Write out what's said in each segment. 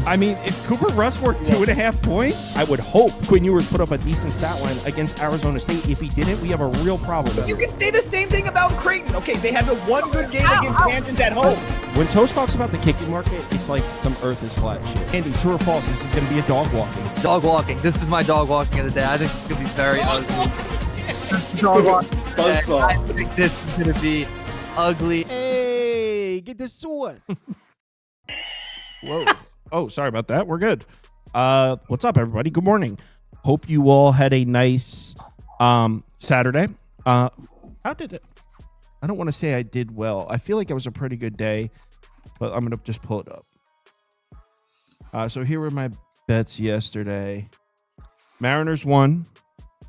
I mean, it's Cooper Rush worth 2.5 points. I would hope Quinn Ewers put up a decent stat line against Arizona State. If he didn't, we have a real problem. You can say the same thing about Creighton. Okay, they had the one good game against Kansas at home. When Toast talks about the kicking market, it's like some earth is flat shit. Andy, true or false, this is going to be a dog walking. Dog walking. This is my dog walking of the day. I think it's going to be very ugly. Dog walking. I think this is going to be ugly. Hey, get the sauce. Whoa. Oh, sorry about that. We're good. What's up, everybody? Good morning. Hope you all had a nice Saturday. How did it? I don't want to say I did well. I feel like it was a pretty good day, but I'm going to just pull it up. So here were my bets yesterday. Mariners won.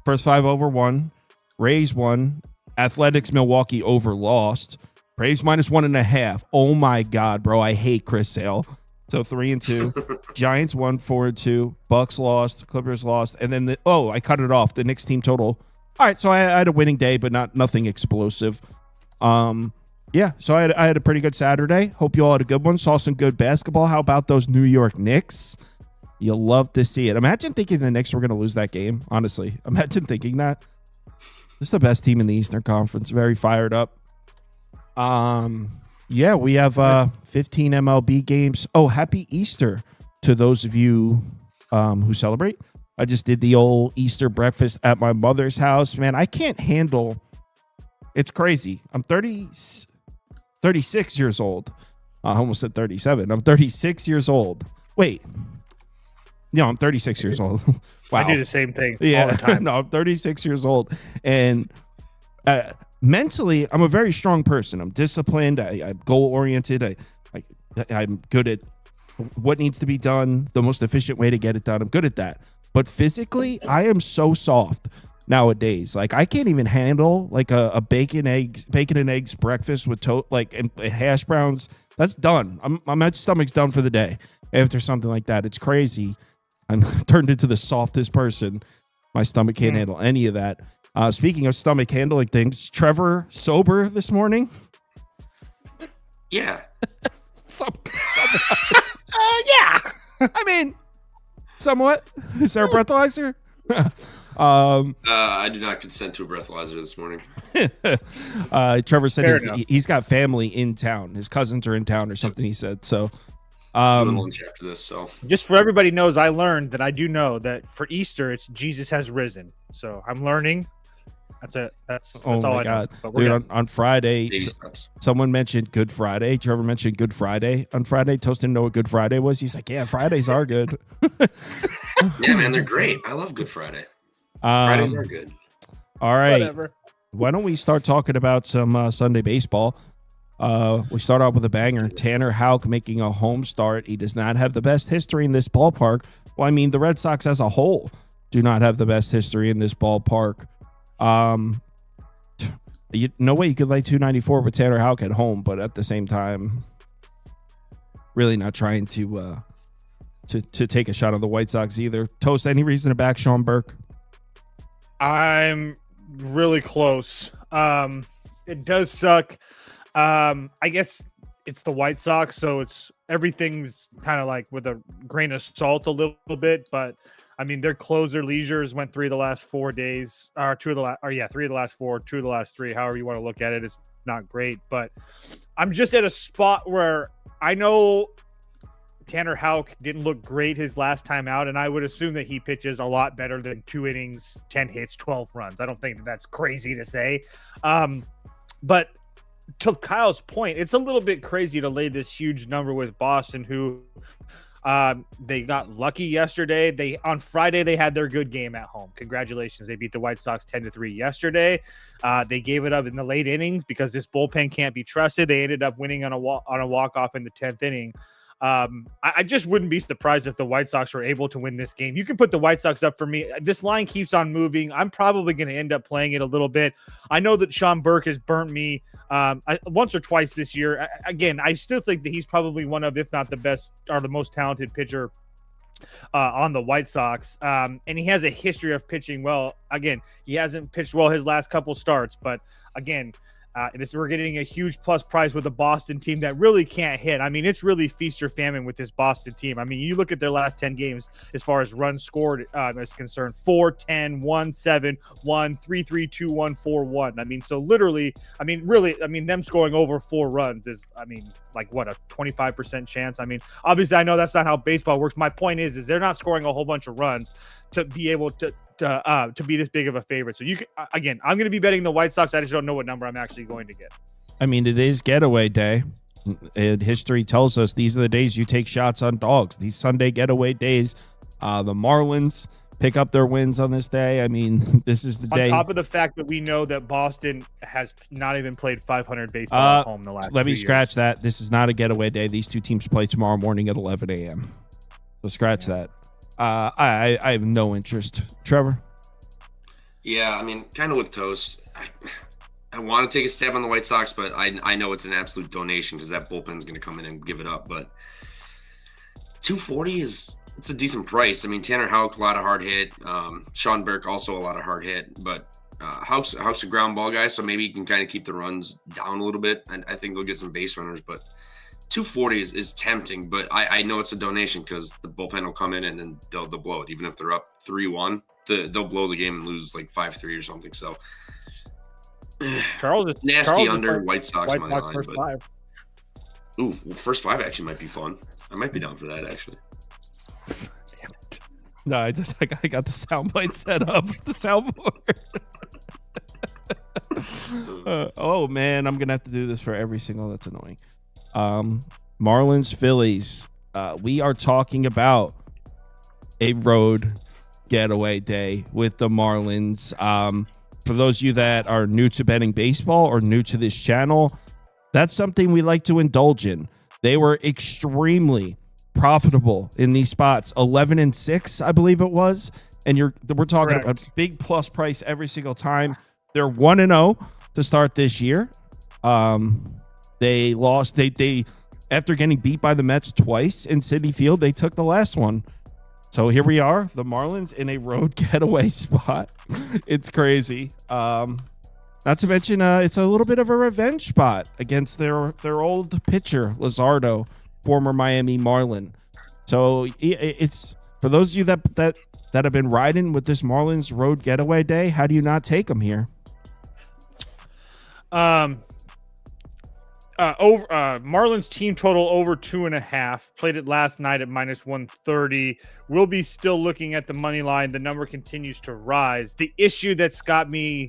First 5 over won. Rays won. Athletics Milwaukee over lost. Braves -1.5. Oh my God, bro. I hate Chris Sale. So 3-2. Giants won 4-2. Bucks lost. Clippers lost. And then I cut it off. The Knicks team total. All right, so I had a winning day, but nothing explosive. Yeah, so I had a pretty good Saturday. Hope you all had a good one. Saw some good basketball. How about those New York Knicks? You'll love to see it. Imagine thinking the Knicks were going to lose that game. Honestly, imagine thinking that. This is the best team in the Eastern Conference. Very fired up. Yeah, we have 15 MLB games. Oh, happy Easter to those of you who celebrate. I just did the old Easter breakfast at my mother's house. Man, I can't handle. It's crazy. I'm 36 years old. I almost said 37. I'm 36 years old. Wait. No, I'm 36 years old. Wow. I do the same thing all Yeah, the time. no, I'm 36 years old. And mentally, I'm a very strong person. I'm disciplined. I'm goal-oriented. I'm good at what needs to be done, the most efficient way to get it done. I'm good at that. But physically, I am so soft nowadays. Like, I can't even handle like a bacon and eggs breakfast with and hash browns. That's done. My stomach's done for the day after something like that. It's crazy. I'm turned into the softest person. My stomach can't handle any of that. Speaking of stomach handling things, Trevor sober this morning? Yeah. Somewhat. Yeah. I mean, somewhat. Is there a breathalyzer? I do not consent to a breathalyzer this morning. Trevor said he's got family in town. His cousins are in town or something, he said. So doing lunch after this, so Just for everybody knows, I learned that I do know that for Easter it's Jesus has risen. So I'm learning. That's it. That's oh all my I God. know. Dude, on Friday, someone mentioned Good Friday. Trevor mentioned Good Friday on Friday. Toast didn't know what Good Friday was. He's like, yeah, Fridays are good. Yeah, man, they're great. I love Good Friday. Fridays are good. All right. Whatever. Why don't we start talking about some Sunday baseball? We start off with a banger. Tanner Houck making a home start. He does not have the best history in this ballpark. Well, I mean, the Red Sox as a whole do not have the best history in this ballpark. No way you could lay 294 with Tanner Houck at home, but at the same time, really not trying to take a shot on the White Sox either. Toast, any reason to back Sean Burke? I'm really close. It does suck. I guess it's the White Sox, so everything's kind of like with a grain of salt a little bit, but I mean, their closer Leisures went 3 of the last 4 days, or 3 of the last 4, 2 of the last 3, however you want to look at it. It's not great, but I'm just at a spot where I know Tanner Houck didn't look great his last time out, and I would assume that he pitches a lot better than 2 innings, 10 hits, 12 runs. I don't think that's crazy to say. But to Kyle's point, it's a little bit crazy to lay this huge number with Boston, who they got lucky yesterday. On Friday, they had their good game at home. Congratulations. They beat the White Sox 10-3 yesterday. They gave it up in the late innings because this bullpen can't be trusted. They ended up winning on a walk-off in the 10th inning. I just wouldn't be surprised if the White Sox were able to win this game. You can put the White Sox up for me. This line keeps on moving. I'm probably going to end up playing it a little bit. I know that Sean Burke has burnt me once or twice this year. Again, I still think that he's probably one of, if not the best or the most talented pitcher on the White Sox. And he has a history of pitching well. Again, he hasn't pitched well his last couple starts, but again, We're getting a huge plus price with a Boston team that really can't hit. I mean, it's really feast or famine with this Boston team. I mean, you look at their last 10 games as far as runs scored is concerned: 4-10, 1-7, 1-3-3, 2-1, 4-1. I mean, so literally, I mean, really, I mean, them scoring over 4 runs is, I mean, like what, a 25% chance? I mean, obviously, I know that's not how baseball works. My point is they're not scoring a whole bunch of runs to be able to be this big of a favorite. So you can, again, I'm going to be betting the White Sox. I just don't know what number I'm actually going to get. I mean, it is getaway day. And history tells us these are the days you take shots on dogs. These Sunday getaway days. The Marlins pick up their wins on this day. I mean, this is the day. On top of the fact that we know that Boston has not even played 500 baseball at home the last. Let me scratch years. that. This is not a getaway day. These two teams play tomorrow morning at 11 a.m. So scratch that. I have no interest. Trevor? Yeah, I mean, kind of with Toast. I want to take a stab on the White Sox, but I know it's an absolute donation because that bullpen's going to come in and give it up. But $240 it's a decent price. I mean, Tanner Houck, a lot of hard hit. Sean Burke, also a lot of hard hit. But Houck's a ground ball guy, so maybe he can kind of keep the runs down a little bit. And I think they'll get some base runners, but $240 is tempting, but I know it's a donation because the bullpen will come in and then they'll blow it. Even if they're up 3-1, they'll blow the game and lose like 5-3 or something. So Charles under White Sox money line. First but, five. Ooh, well, first 5 actually might be fun. I might be down for that actually. Damn it. No, I got the soundbite set up. The soundboard. Oh man, I'm gonna have to do this for every single. That's annoying. Marlins Phillies. We are talking about a road getaway day with the Marlins. For those of you that are new to betting baseball or new to this channel, that's something we like to indulge in. They were extremely profitable in these spots, 11-6, I believe it was. And we're talking about a big plus price every single time. They're 1-0 to start this year. They lost. They after getting beat by the Mets twice in Citi Field, they took the last one. So here we are, the Marlins in a road getaway spot. It's crazy. Not to mention, it's a little bit of a revenge spot against their old pitcher, Luzardo, former Miami Marlin. So it's for those of you that have been riding with this Marlins road getaway day. How do you not take them here? Marlins team total over 2.5. Played it last night at -130. We'll be still looking at the money line. The number continues to rise. The issue that's got my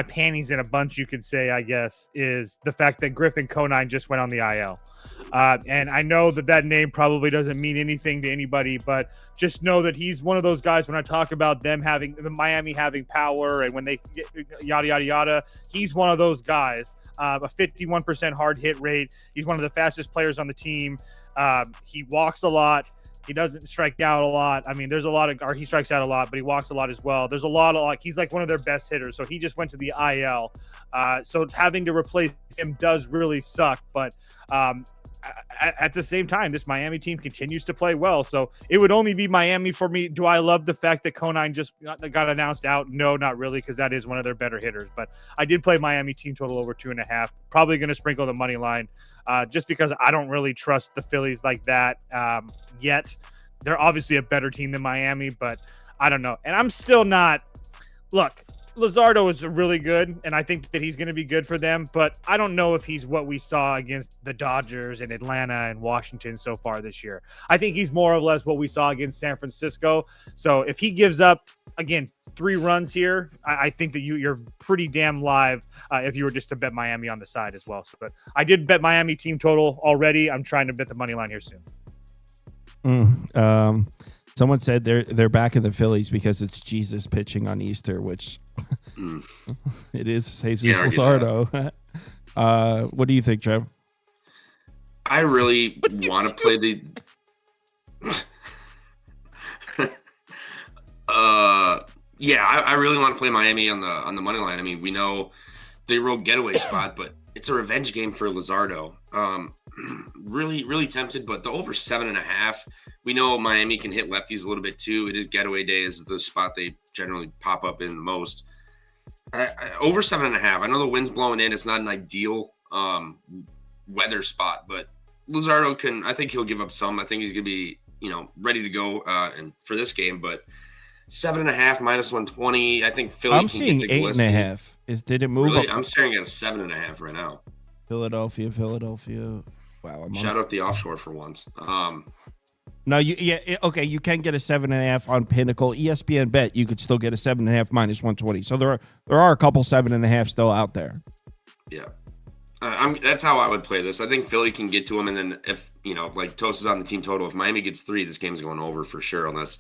panties in a bunch, you could say, I guess, is the fact that Griffin Conine just went on the IL. And I know that name probably doesn't mean anything to anybody, but just know that he's one of those guys when I talk about them having the Miami having power and when they get yada, yada, yada, he's one of those guys. A 51% hard hit rate. He's one of the fastest players on the team. He walks a lot. He doesn't strike out a lot. I mean, he strikes out a lot, but he walks a lot as well. There's a lot of he's like one of their best hitters. So he just went to the IL. So having to replace him does really suck. But at the same time, this Miami team continues to play well. So it would only be Miami for me. Do I love the fact that Conine just got announced out? No, not really, because that is one of their better hitters. But I did play Miami team total over 2.5. Probably going to sprinkle the money line just because I don't really trust the Phillies like that yet. They're obviously a better team than Miami, but I don't know. And I'm still not – look – Luzardo is really good, and I think that he's going to be good for them, but I don't know if he's what we saw against the Dodgers and Atlanta and Washington so far this year. I think he's more or less what we saw against San Francisco. So if he gives up, again, 3 runs here, I think that you're pretty damn live if you were just to bet Miami on the side as well. So, but I did bet Miami team total already. I'm trying to bet the money line here soon. Someone said they're back in the Phillies because it's Jesus pitching on Easter, which it is Jesus Luzardo. What do you think, Trev? I really want to play the I really want to play Miami on the money line. I mean, we know they road getaway spot, but it's a revenge game for Luzardo. Really tempted, but the over 7.5. We know Miami can hit lefties a little bit too. It is getaway day is the spot they generally pop up in most. Over 7.5. I know the wind's blowing in. It's not an ideal weather spot, but Luzardo I think he'll give up some. I think he's going to be, ready to go and for this game, but 7.5 minus 120. I think Philly. I'm seeing 8.5. Did it move? Really? I'm staring at a 7.5 right now. Philadelphia. Wow. Shout out the offshore for once. No, okay. You can get a 7.5 on Pinnacle. ESPN Bet, you could still get a 7.5 minus 120. So there are a couple 7.5 still out there. Yeah. That's how I would play this. I think Philly can get to him, and then if like Toast is on the team total, if Miami gets 3, this game's going over for sure, unless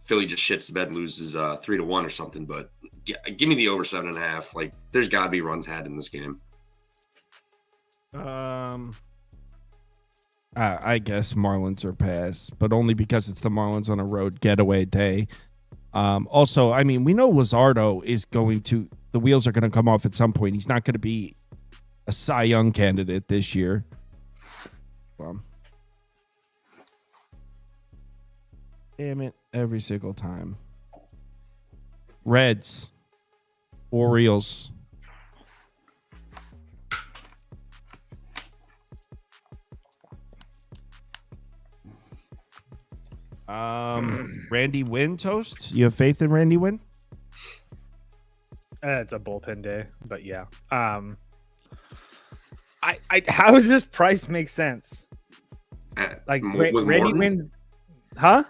Philly just shits the bed, loses 3-1 or something. But give me the over 7.5. Like, there's got to be runs had in this game. I guess Marlins are pass, but only because it's the Marlins on a road getaway day. Also, I mean, we know Luzardo is the wheels are going to come off at some point. He's not going to be a Cy Young candidate this year. Damn it, every single time. Reds, Orioles. Randy Wynn, Toast? You have faith in Randy Wynn? It's a bullpen day, but yeah. How does this price make sense? Like with Randy Wynn, huh?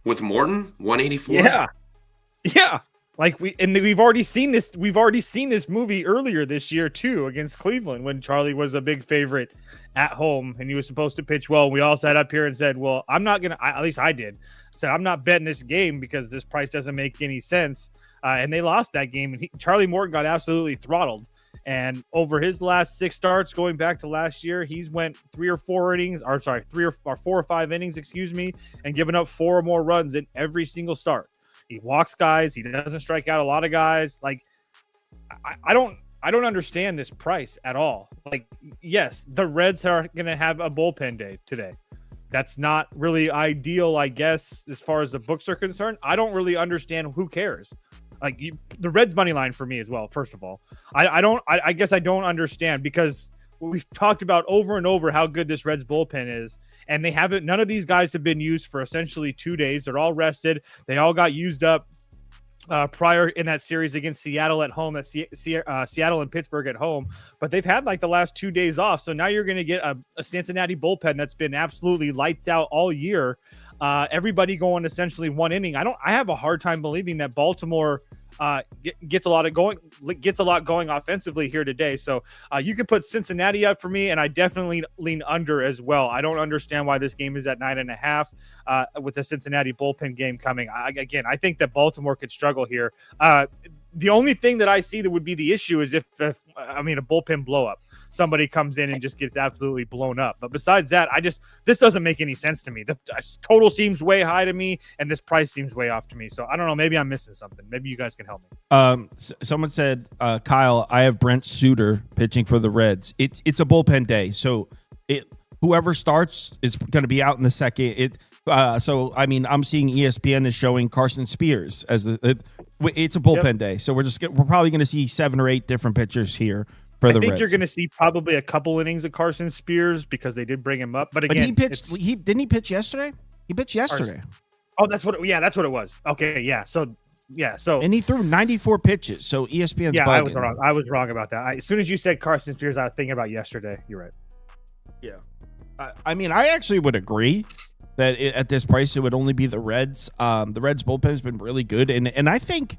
With Morton, 184. Yeah. Like we've already seen this. We've already seen this movie earlier this year too against Cleveland when Charlie was a big favorite at home and he was supposed to pitch well. We all sat up here and said, "Well, I'm not gonna." At least I did. Said I'm not betting this game because this price doesn't make any sense. And they lost that game. And Charlie Morton got absolutely throttled. And over his last 6 starts, going back to last year, he's went 3 or 4 innings, or sorry, 4 or 5 innings, and given up 4 or more runs in every single start. He walks guys. He doesn't strike out a lot of guys. Like, I don't understand this price at all. Like, yes, the Reds are going to have a bullpen day today. That's not really ideal, I guess, as far as the books are concerned. I don't really understand. Who cares? Like, the Reds money line for me as well. First of all, I guess I don't understand because we've talked about over and over how good this Reds bullpen is, and they haven't. None of these guys have been used for essentially 2 days. They're all rested. They all got used up prior in that series against Seattle at home, at Seattle and Pittsburgh at home. But they've had like the last 2 days off. So now you're going to get a Cincinnati bullpen that's been absolutely lights out all year. Everybody going essentially 1 inning. I have a hard time believing that Baltimore gets a lot going offensively here today. So you can put Cincinnati up for me, and I definitely lean under as well. I don't understand why this game is at 9.5 with the Cincinnati bullpen game coming. I think that Baltimore could struggle here. The only thing that I see that would be the issue is if a bullpen blow up. Somebody comes in and just gets absolutely blown up. But besides that, this doesn't make any sense to me. The total seems way high to me, and this price seems way off to me. So I don't know. Maybe I'm missing something. Maybe you guys can help me. Someone said, Kyle, I have Brent Suter pitching for the Reds. It's a bullpen day, so whoever starts is going to be out in the second. So I mean, I'm seeing ESPN is showing Carson Spears as it's a bullpen day, so we're probably going to see 7 or 8 different pitchers here. I think you're going to see probably a couple innings of Carson Spears because they did bring him up. But again, he pitched. Didn't he pitch yesterday? He pitched yesterday. Oh, that's what it was. Okay, yeah. So and he threw 94 pitches. So ESPN's bugging. I was wrong about that. As soon as you said Carson Spears, I was thinking about yesterday. You're right. Yeah. I mean, I actually would agree that at this price it would only be the Reds. The Reds bullpen has been really good, and I think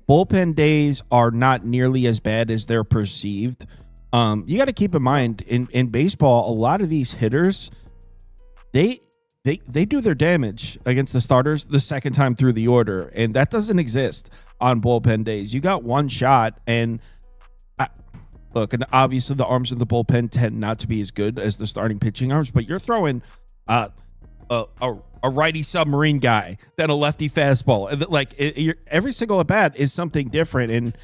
bullpen days are not nearly as bad as they're perceived. You got to keep in mind in baseball, a lot of these hitters, they do their damage against the starters the second time through the order, and that doesn't exist on bullpen days. You got one shot, and look, and obviously the arms of the bullpen tend not to be as good as the starting pitching arms, but you're throwing a righty submarine guy, then a lefty fastball. Every single at bat is something different. And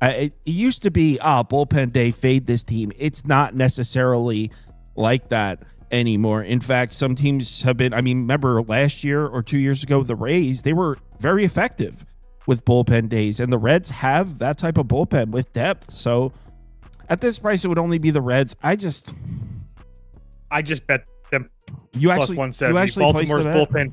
it used to be, bullpen day, fade this team. It's not necessarily like that anymore. In fact, some teams have been, remember last year or 2 years ago, the Rays, they were very effective with bullpen days, and the Reds have that type of bullpen with depth. So at this price, it would only be the Reds. I just bet them you plus actually 170. placed the Baltimore's bet? bullpen.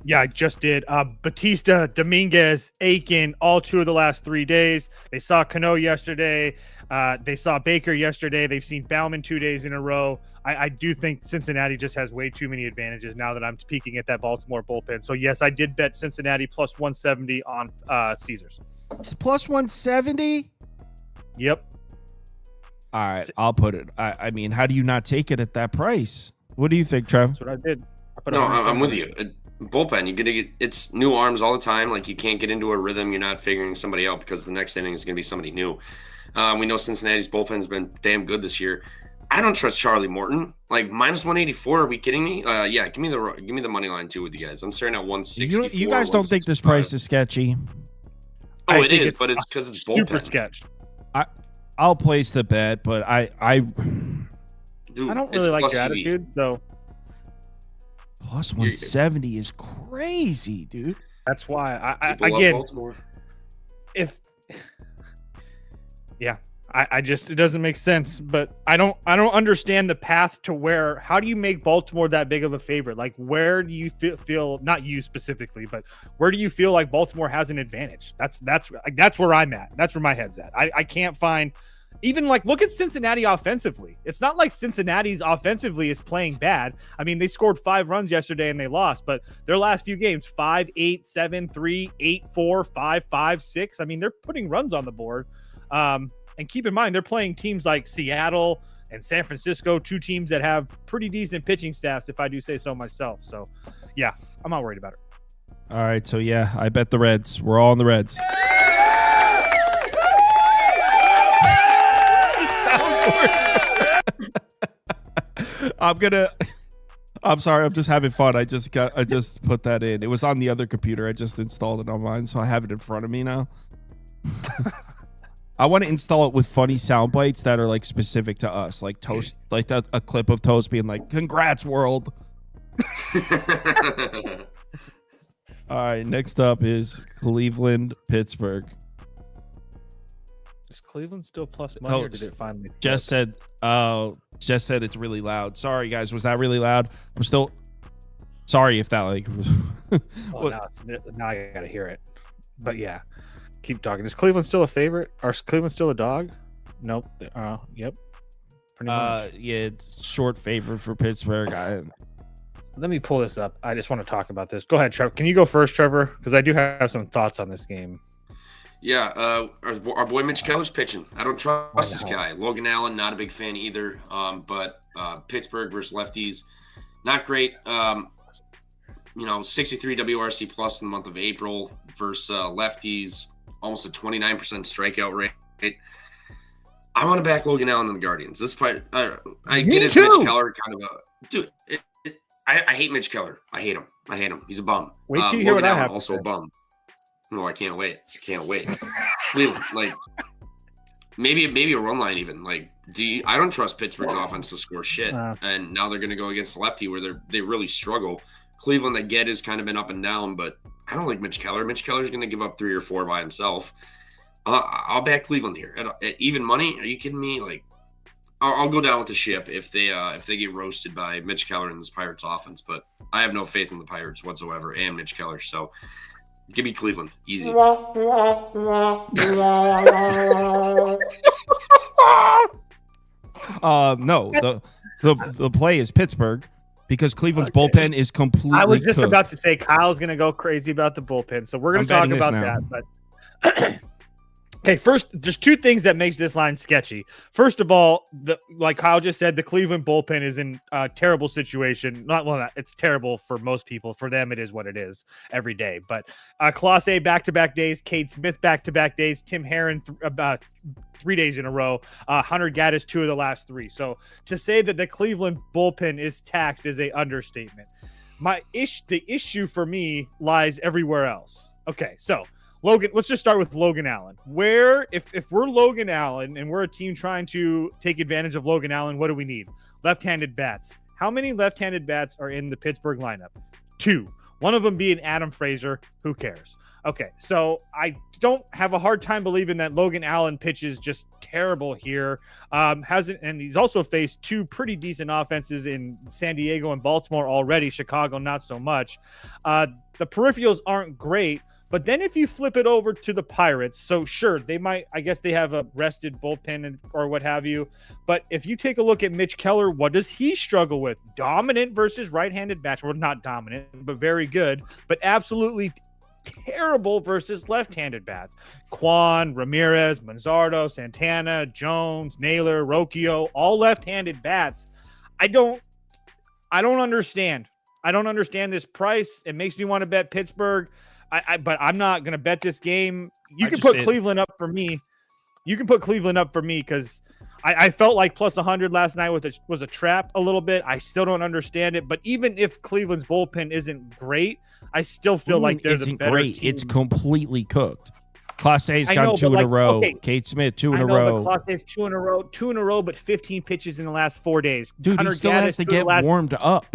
Yeah, I just did. Batista, Dominguez, Aiken, all 2 of the last 3 days. They saw Cano yesterday. They saw Baker yesterday. They've seen Bauman 2 days in a row. I do think Cincinnati just has way too many advantages now that I'm peeking at that Baltimore bullpen. So, yes, I did bet Cincinnati plus 170 on Caesars. It's plus 170? Yep. All right, I'll put it. I mean, how do you not take it at that price? What do you think, Trev? That's what I did. No, I'm with you. Bullpen, you're gonna get it's new arms all the time. Like you can't get into a rhythm. You're not figuring somebody out because the next inning is gonna be somebody new. We know Cincinnati's bullpen's been damn good this year. I don't trust Charlie Morton. Like minus 184. Are we kidding me? Yeah, give me the money line too with you guys. I'm staring at 160. You guys don't think this price is sketchy? Oh, it is, but it's because it's bullpen. Super sketched. I'll place the bet, but I Dude, I don't really like your attitude, so plus 170 is crazy, dude. that's why I People love again Baltimore. I just it doesn't make sense, but I don't understand the path to how do you make Baltimore that big of a favorite? Like where do you feel not you specifically, but where do you feel like Baltimore has an advantage? That's where I'm at. That's where my head's at. I can't find even like look at Cincinnati offensively. It's not like Cincinnati's offensively is playing bad. I mean, they scored 5 runs yesterday and they lost, but their last few games 5-8, 7-3, 8-4, 5-5, 6. I mean, they're putting runs on the board. And keep in mind, they're playing teams like Seattle and San Francisco, 2 teams that have pretty decent pitching staffs, if I do say so myself. So, yeah, I'm not worried about it. All right, so yeah, I bet the Reds. We're all on the Reds. I'm sorry, I'm just having fun. I just put that in. It was on the other computer. I just installed it on mine, so I have it in front of me now. I want to install it with funny sound bites that are like specific to us, like Toast, like a clip of Toast being like, "Congrats, world." All right, next up is Cleveland, Pittsburgh. Is Cleveland still plus money, or did it finally? Jess said it's really loud. Sorry, guys, was that really loud? I'm still sorry if that like was. Now I gotta hear it. But yeah. Keep talking. Is Cleveland still a favorite? Or is Cleveland still a dog? Nope. Yep. Pretty much. Yeah, it's short favorite for Pittsburgh. Let me pull this up. I just want to talk about this. Go ahead, Trevor. Can you go first, Trevor? Because I do have some thoughts on this game. Yeah, our boy Mitch Keller's pitching. I don't trust this guy. Logan Allen, not a big fan either. But Pittsburgh versus lefties, not great. 63 WRC plus in the month of April versus lefties. Almost a 29% strikeout rate. I want to back Logan Allen and the Guardians. This part, I get it. Mitch Keller kind of a dude. I hate Mitch Keller. I hate him. He's a bum. Wait till you hear what I have. Also a bum. No, I can't wait. Cleveland, like maybe a run line even. Like, I don't trust Pittsburgh's offense to score shit. And now they're going to go against the lefty where they really struggle. Cleveland, I get, has kind of been up and down, but I don't like Mitch Keller. Mitch Keller's going to give up 3 or 4 by himself. I'll back Cleveland here at even money. Are you kidding me? Like, I'll go down with the ship if they get roasted by Mitch Keller and this Pirates offense. But I have no faith in the Pirates whatsoever and Mitch Keller. So give me Cleveland, easy. No, the play is Pittsburgh. Because Cleveland's bullpen is completely I was just cooked. about to say Kyle's going to go crazy about the bullpen. So we're going to talk about that. But okay, first, there's 2 things that makes this line sketchy. First of all, like Kyle just said, the Cleveland bullpen is in a terrible situation. It's terrible for most people. For them, it is what it is every day. But Clase back-to-back days, Cade Smith back-to-back days, Tim Herron about 3 days in a row. Hunter Gaddis 2 of the last 3. So to say that the Cleveland bullpen is taxed is a understatement. The issue for me lies everywhere else. Okay, so Logan, let's just start with Logan Allen. If we're Logan Allen and we're a team trying to take advantage of Logan Allen, what do we need? Left-handed bats. How many left-handed bats are in the Pittsburgh lineup? 2. One of them being Adam Frazier. Who cares? Okay, so I don't have a hard time believing that Logan Allen pitches just terrible here. And he's also faced two pretty decent offenses in San Diego and Baltimore already. Chicago, not so much. The peripherals aren't great, but then if you flip it over to the Pirates, so sure, they might, I guess they have a rested bullpen or what have you. But if you take a look at Mitch Keller, what does he struggle with? Dominant versus right-handed bats. Well, not dominant, but very good, but absolutely terrible versus left-handed bats. Kwan, Ramirez, Manzardo, Santana, Jones, Naylor, Rocchio, all left-handed bats. I don't understand. I don't understand this price. It makes me want to bet Pittsburgh. But I'm not going to bet this game. You can put Cleveland up for me. You can put Cleveland up for me because I felt like plus 100 last night was a trap a little bit. I still don't understand it. But even if Cleveland's bullpen isn't great, I still feel like there's a better team. It's completely cooked. Clase's got two in a row. Okay. Kate Smith, two in a row. Clase's two in a row, but 15 pitches in the last 4 days. Dude, Hunter he still has to get warmed up.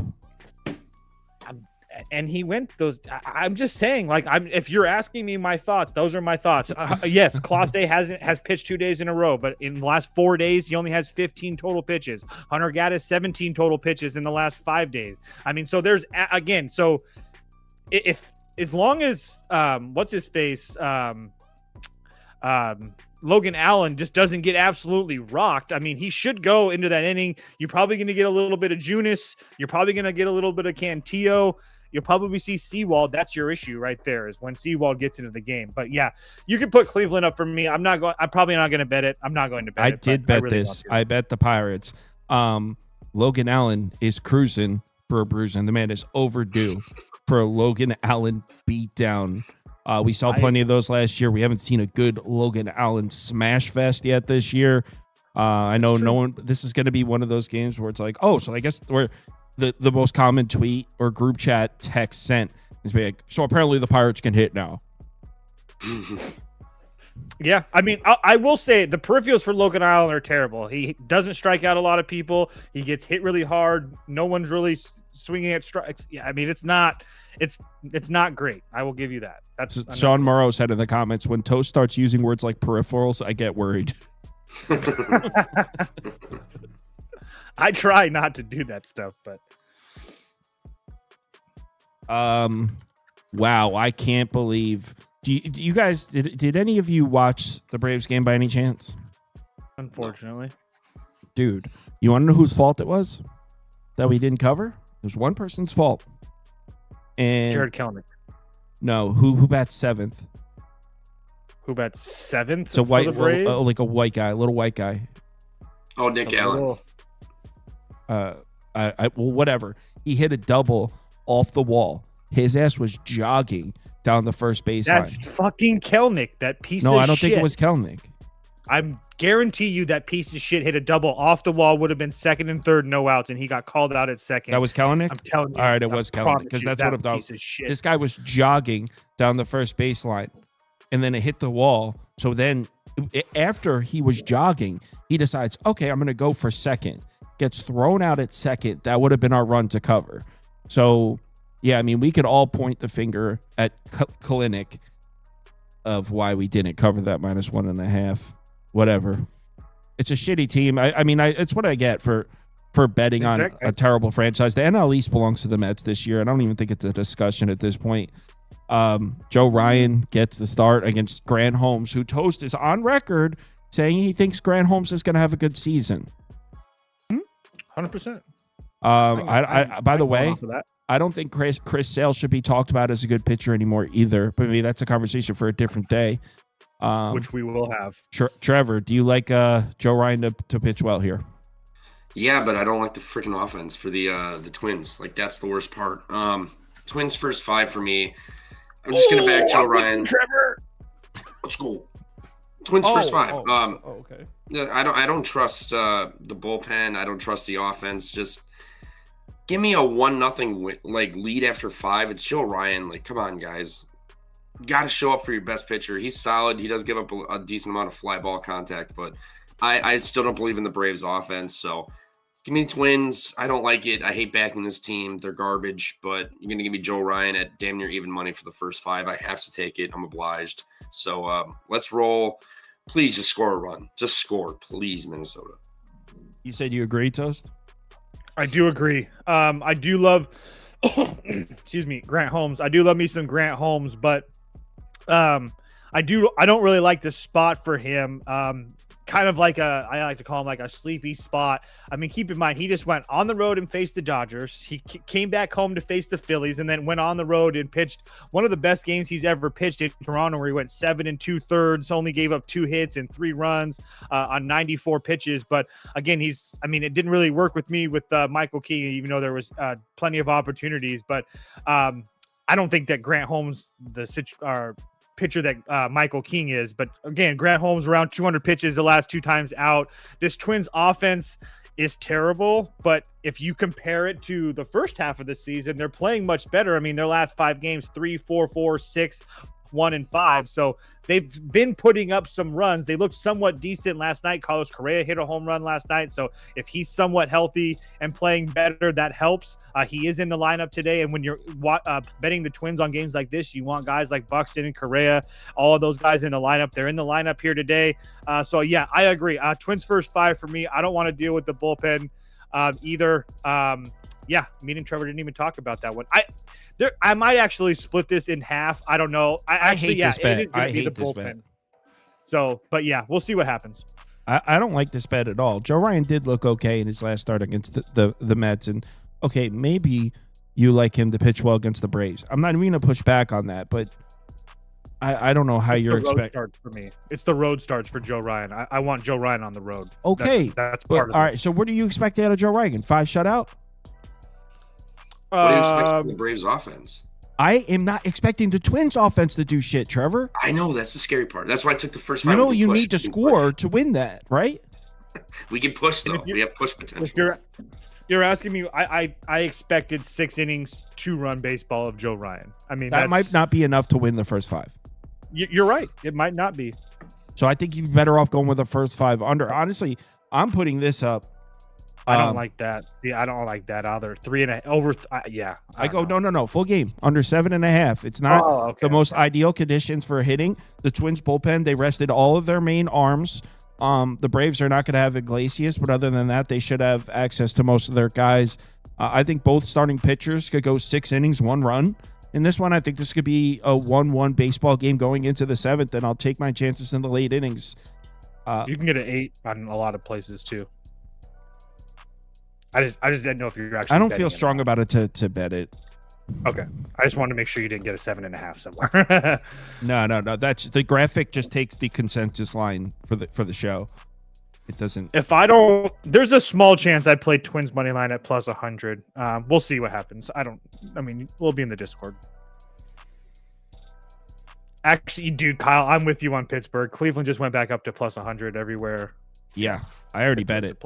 And he went those. I'm just saying, like, if you're asking me my thoughts, those are my thoughts. Yes, Clase has pitched 2 days in a row, but in the last 4 days, he only has 15 total pitches. Hunter Gaddis 17 total pitches in the last 5 days. I mean, so there's again. So if as long as what's his face, Logan Allen just doesn't get absolutely rocked. I mean, he should go into that inning. You're probably going to get a little bit of Junis. You're probably going to get a little bit of Cantillo. You'll probably see Sewald. That's your issue right there, is when Sewald gets into the game. But yeah, you can put Cleveland up for me. I'm probably not going to bet it. I'm not going to bet it. I did bet this. I bet the Pirates. Logan Allen is cruising for a bruising. The man is overdue for a Logan Allen beatdown. We saw plenty of those last year. We haven't seen a good Logan Allen smash fest yet this year. I know no one. This is going to be one of those games where it's like, oh, so I guess we're. The most common tweet or group chat text sent is like, so apparently the Pirates can hit now. Yeah, I mean, I will say the peripherals for Logan Allen are terrible. He doesn't strike out a lot of people. He gets hit really hard. No one's really swinging at strikes. Yeah, I mean, it's not great. I will give you that. That's Sean Morrow said in the comments, when Toast starts using words like peripherals, I get worried. I try not to do that stuff, but wow, I can't believe. Do you guys did any of you watch the Braves game by any chance? Unfortunately. Dude, you want to know whose fault it was that we didn't cover? It was one person's fault. And Jared Kelenic. No, who bats seventh? Who bats seventh? It's a white, like a white guy, a little white guy. Oh, Nick Allen. Well, whatever. He hit a double off the wall. His ass was jogging down the first baseline. That's fucking Kelenic, that piece of shit. No, I don't think it was Kelenic. I guarantee you that piece of shit hit a double off the wall, would have been second and third, no outs, and he got called out at second. That was Kelenic? I'm telling you. All right, it was Kelenic, because that's what I'm talking about. This guy was jogging down the first baseline, and then it hit the wall. So then after he was jogging, he decides, okay, I'm going to go for second. Gets thrown out at second. That would have been our run to cover. So, yeah, I mean, we could all point the finger at Kelenic of why we didn't cover that -1.5. Whatever. It's a shitty team. I mean, it's what I get for betting on a terrible franchise. The NL East belongs to the Mets this year. I don't even think it's a discussion at this point. Joe Ryan gets the start against Grant Holmes, who Toast is on record saying he thinks Grant Holmes is going to have a good season. 100%. By the way, I don't think Chris Sale should be talked about as a good pitcher anymore either. But maybe that's a conversation for a different day. Which we will have. Trevor, do you like Joe Ryan to pitch well here? Yeah, but I don't like the freaking offense for the Twins. Like, that's the worst part. Twins first 5 for me. I'm just gonna back Joe Ryan. Trevor, let's go. Twins first 5. Okay. I don't trust the bullpen. I don't trust the offense. Just give me a 1-0 lead after 5. It's Joe Ryan. Like, come on, guys. Got to show up for your best pitcher. He's solid. He does give up a decent amount of fly ball contact, but I still don't believe in the Braves offense. So Give me the Twins. I don't like it. I hate backing this team. They're garbage, but you're going to give me Joe Ryan at damn near even money for the first 5. I have to take it. I'm obliged. So let's roll. Please just score a run. Just score, please, Minnesota. You said you agree, Toast? I do agree. I do love, excuse me, Grant Holmes. I do love me some Grant Holmes, but I don't really like the spot for him. Kind of like I like to call him like a sleepy spot. I mean, keep in mind, he just went on the road and faced the Dodgers. He came back home to face the Phillies and then went on the road and pitched one of the best games he's ever pitched in Toronto, where he went 7 2/3, only gave up 2 hits and 3 runs on 94 pitches. But again, it didn't really work with me with Michael King, even though there was plenty of opportunities. But I don't think that Grant Holmes, pitcher that Michael King is. But again, Grant Holmes around 200 pitches the last 2 times out. This Twins offense is terrible, but if you compare it to the first half of the season, they're playing much better. I mean, their last 5 games, 3, 4, 4, 6, 1, and 5. So they've been putting up some runs. They looked somewhat decent last night. Carlos Correa hit a home run last night. So if he's somewhat healthy and playing better, that helps. He is in the lineup today. And when you're betting the Twins on games like this, you want guys like Buxton and Correa, all of those guys in the lineup. They're in the lineup here today. So yeah, I agree. Twins first 5 for me. I don't want to deal with the bullpen either. Yeah, me and Trevor didn't even talk about that one. I might actually split this in half. I don't know. I hate this bet. I hate this bet. So, but yeah, we'll see what happens. I don't like this bet at all. Joe Ryan did look okay in his last start against the Mets, and okay, maybe you like him to pitch well against the Braves. I'm not even going to push back on that, but I don't know how you're expecting. For me, it's the road starts for Joe Ryan. I want Joe Ryan on the road. Okay, that's part of it. All right, so what do you expect out of Joe Ryan? 5 shutout? What do you expect from the Braves offense? I am not expecting the Twins offense to do shit, Trevor. I know, that's the scary part. That's why I took the first 5. You know, you need to score to win that, right? We can push, though. We have push potential. You're asking me, I expected 6 innings, 2-run baseball of Joe Ryan. I mean, that might not be enough to win the first 5. You're right. It might not be. So I think you'd be better off going with the first 5 under. Honestly, I'm putting this up. I don't like that. See, I don't like that either. 3.5 over. Yeah. I go no. Full game under 7.5. It's not the most ideal conditions for hitting. The Twins bullpen, they rested all of their main arms. The Braves are not going to have Iglesias, but other than that, they should have access to most of their guys. I think both starting pitchers could go 6 innings, 1 run. In this one, I think this could be a 1-1 baseball game going into the 7th, and I'll take my chances in the late innings. You can get an 8 on a lot of places too. I just didn't know if you're actually. I don't feel strong about it to bet it. Okay, I just wanted to make sure you didn't get a 7.5 somewhere. No. That's the graphic. Just takes the consensus line for the show. It doesn't. If I don't, there's a small chance I'd play Twins money line at plus 100. We'll see what happens. We'll be in the Discord. Actually, dude, Kyle, I'm with you on Pittsburgh. Cleveland just went back up to plus 100 everywhere. Yeah, I already bet it.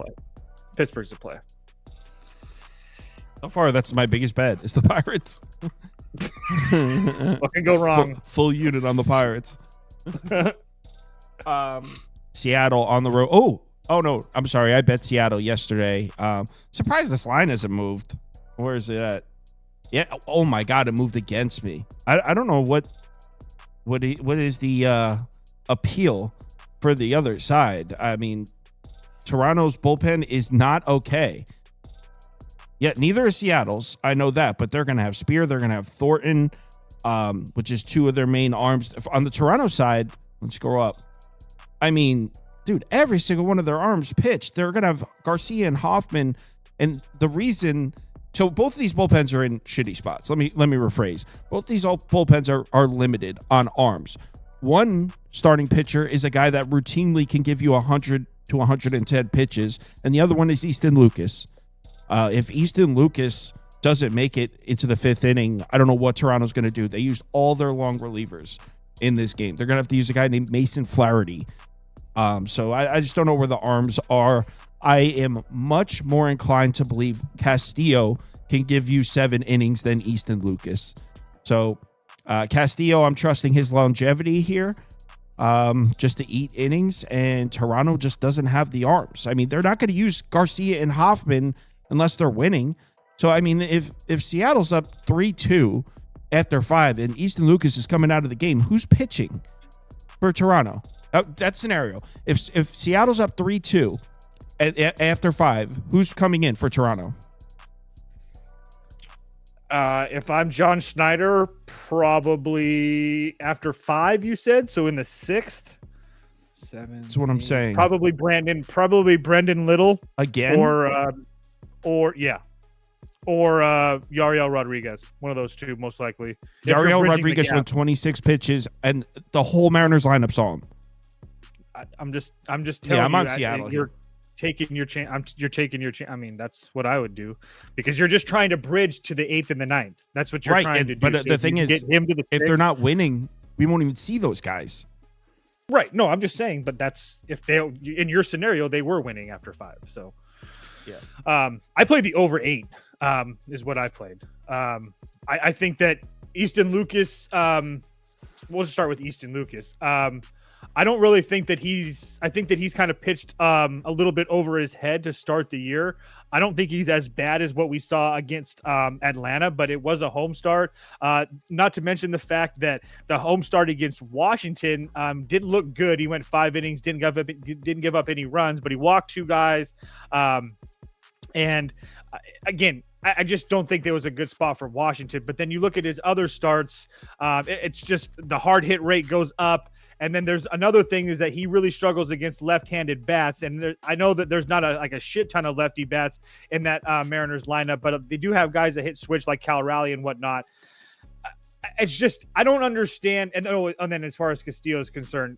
Pittsburgh's a play. So far, that's my biggest bet. Is the Pirates. What can go wrong? Full unit on the Pirates. Seattle on the road. Oh no, I'm sorry. I bet Seattle yesterday. Surprised this line hasn't moved. Where is it at? Yeah. Oh my God, it moved against me. I don't know what is the appeal for the other side. I mean, Toronto's bullpen is not okay. Yeah, neither is Seattle's. I know that, but they're going to have Spear. They're going to have Thornton, which is 2 of their main arms. On the Toronto side, let's scroll up. I mean, dude, every single one of their arms pitched. They're going to have Garcia and Hoffman. And the reason, so both of these bullpens are in shitty spots. Let me rephrase. Both these bullpens are limited on arms. One starting pitcher is a guy that routinely can give you 100 to 110 pitches, and the other one is Easton Lucas. If Easton Lucas doesn't make it into the 5th inning, I don't know what Toronto's going to do. They used all their long relievers in this game. They're going to have to use a guy named Mason Flaherty. So I just don't know where the arms are. I am much more inclined to believe Castillo can give you 7 innings than Easton Lucas. So Castillo, I'm trusting his longevity here. just to eat innings, and Toronto just doesn't have the arms. I mean, they're not going to use Garcia and Hoffman unless they're winning. So, I mean, if Seattle's up 3-2 after 5 and Easton Lucas is coming out of the game, who's pitching for Toronto? That scenario. If Seattle's up 3-2 after 5, who's coming in for Toronto? If I'm John Schneider, probably after 5, you said, so in the 6th. 7. That's what I'm saying. Probably Brendan Little again, or Yariel Rodriguez. One of those two, most likely. Yariel Rodriguez went 26 pitches, and the whole Mariners lineup saw him. I'm just telling you. I'm on Seattle. You're taking your chance. You're taking your chance. I mean, that's what I would do, because you're just trying to bridge to the 8th and the 9th. That's what you're trying to do. But so the thing is, if they're not winning, we won't even see those guys. Right. No, I'm just saying. But that's if they, in your scenario, they were winning after 5. So, yeah. I played the over 8. Is what I played. I think that Easton Lucas. We'll just start with Easton Lucas. I don't really think that I think that he's kind of pitched a little bit over his head to start the year. I don't think he's as bad as what we saw against Atlanta, but it was a home start. Not to mention the fact that the home start against Washington didn't look good. He went 5 innings, didn't give up any runs, but he walked 2 guys. And again, I just don't think there was a good spot for Washington. But then you look at his other starts, it's just the hard hit rate goes up. And then there's another thing is that he really struggles against left-handed bats. And I know that there's not a shit ton of lefty bats in that Mariners lineup, but they do have guys that hit switch like Cal Raleigh and whatnot. It's just, I don't understand. And then as far as Castillo is concerned,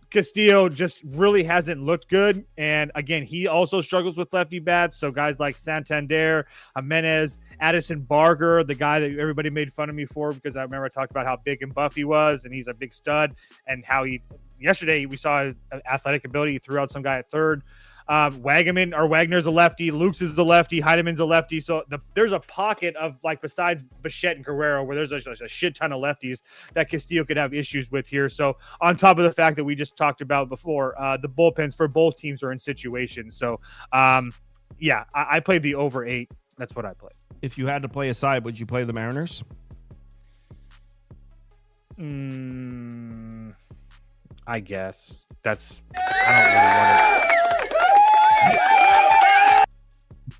Castillo just really hasn't looked good. And again, he also struggles with lefty bats. So guys like Santander, Jimenez, Addison Barger, the guy that everybody made fun of me for, because I remember I talked about how big and buff he was, and he's a big stud, and how yesterday we saw his athletic ability. He threw out some guy at third. Wagner's a lefty, Luke's is the lefty, Heideman's a lefty. So there's a pocket of, like, besides Bichette and Guerrero, where there's a shit ton of lefties that Castillo could have issues with here. So on top of the fact that we just talked about before, the bullpens for both teams are in situations. So I played the over 8. That's what I played. If you had to play a side, would you play the Mariners? I guess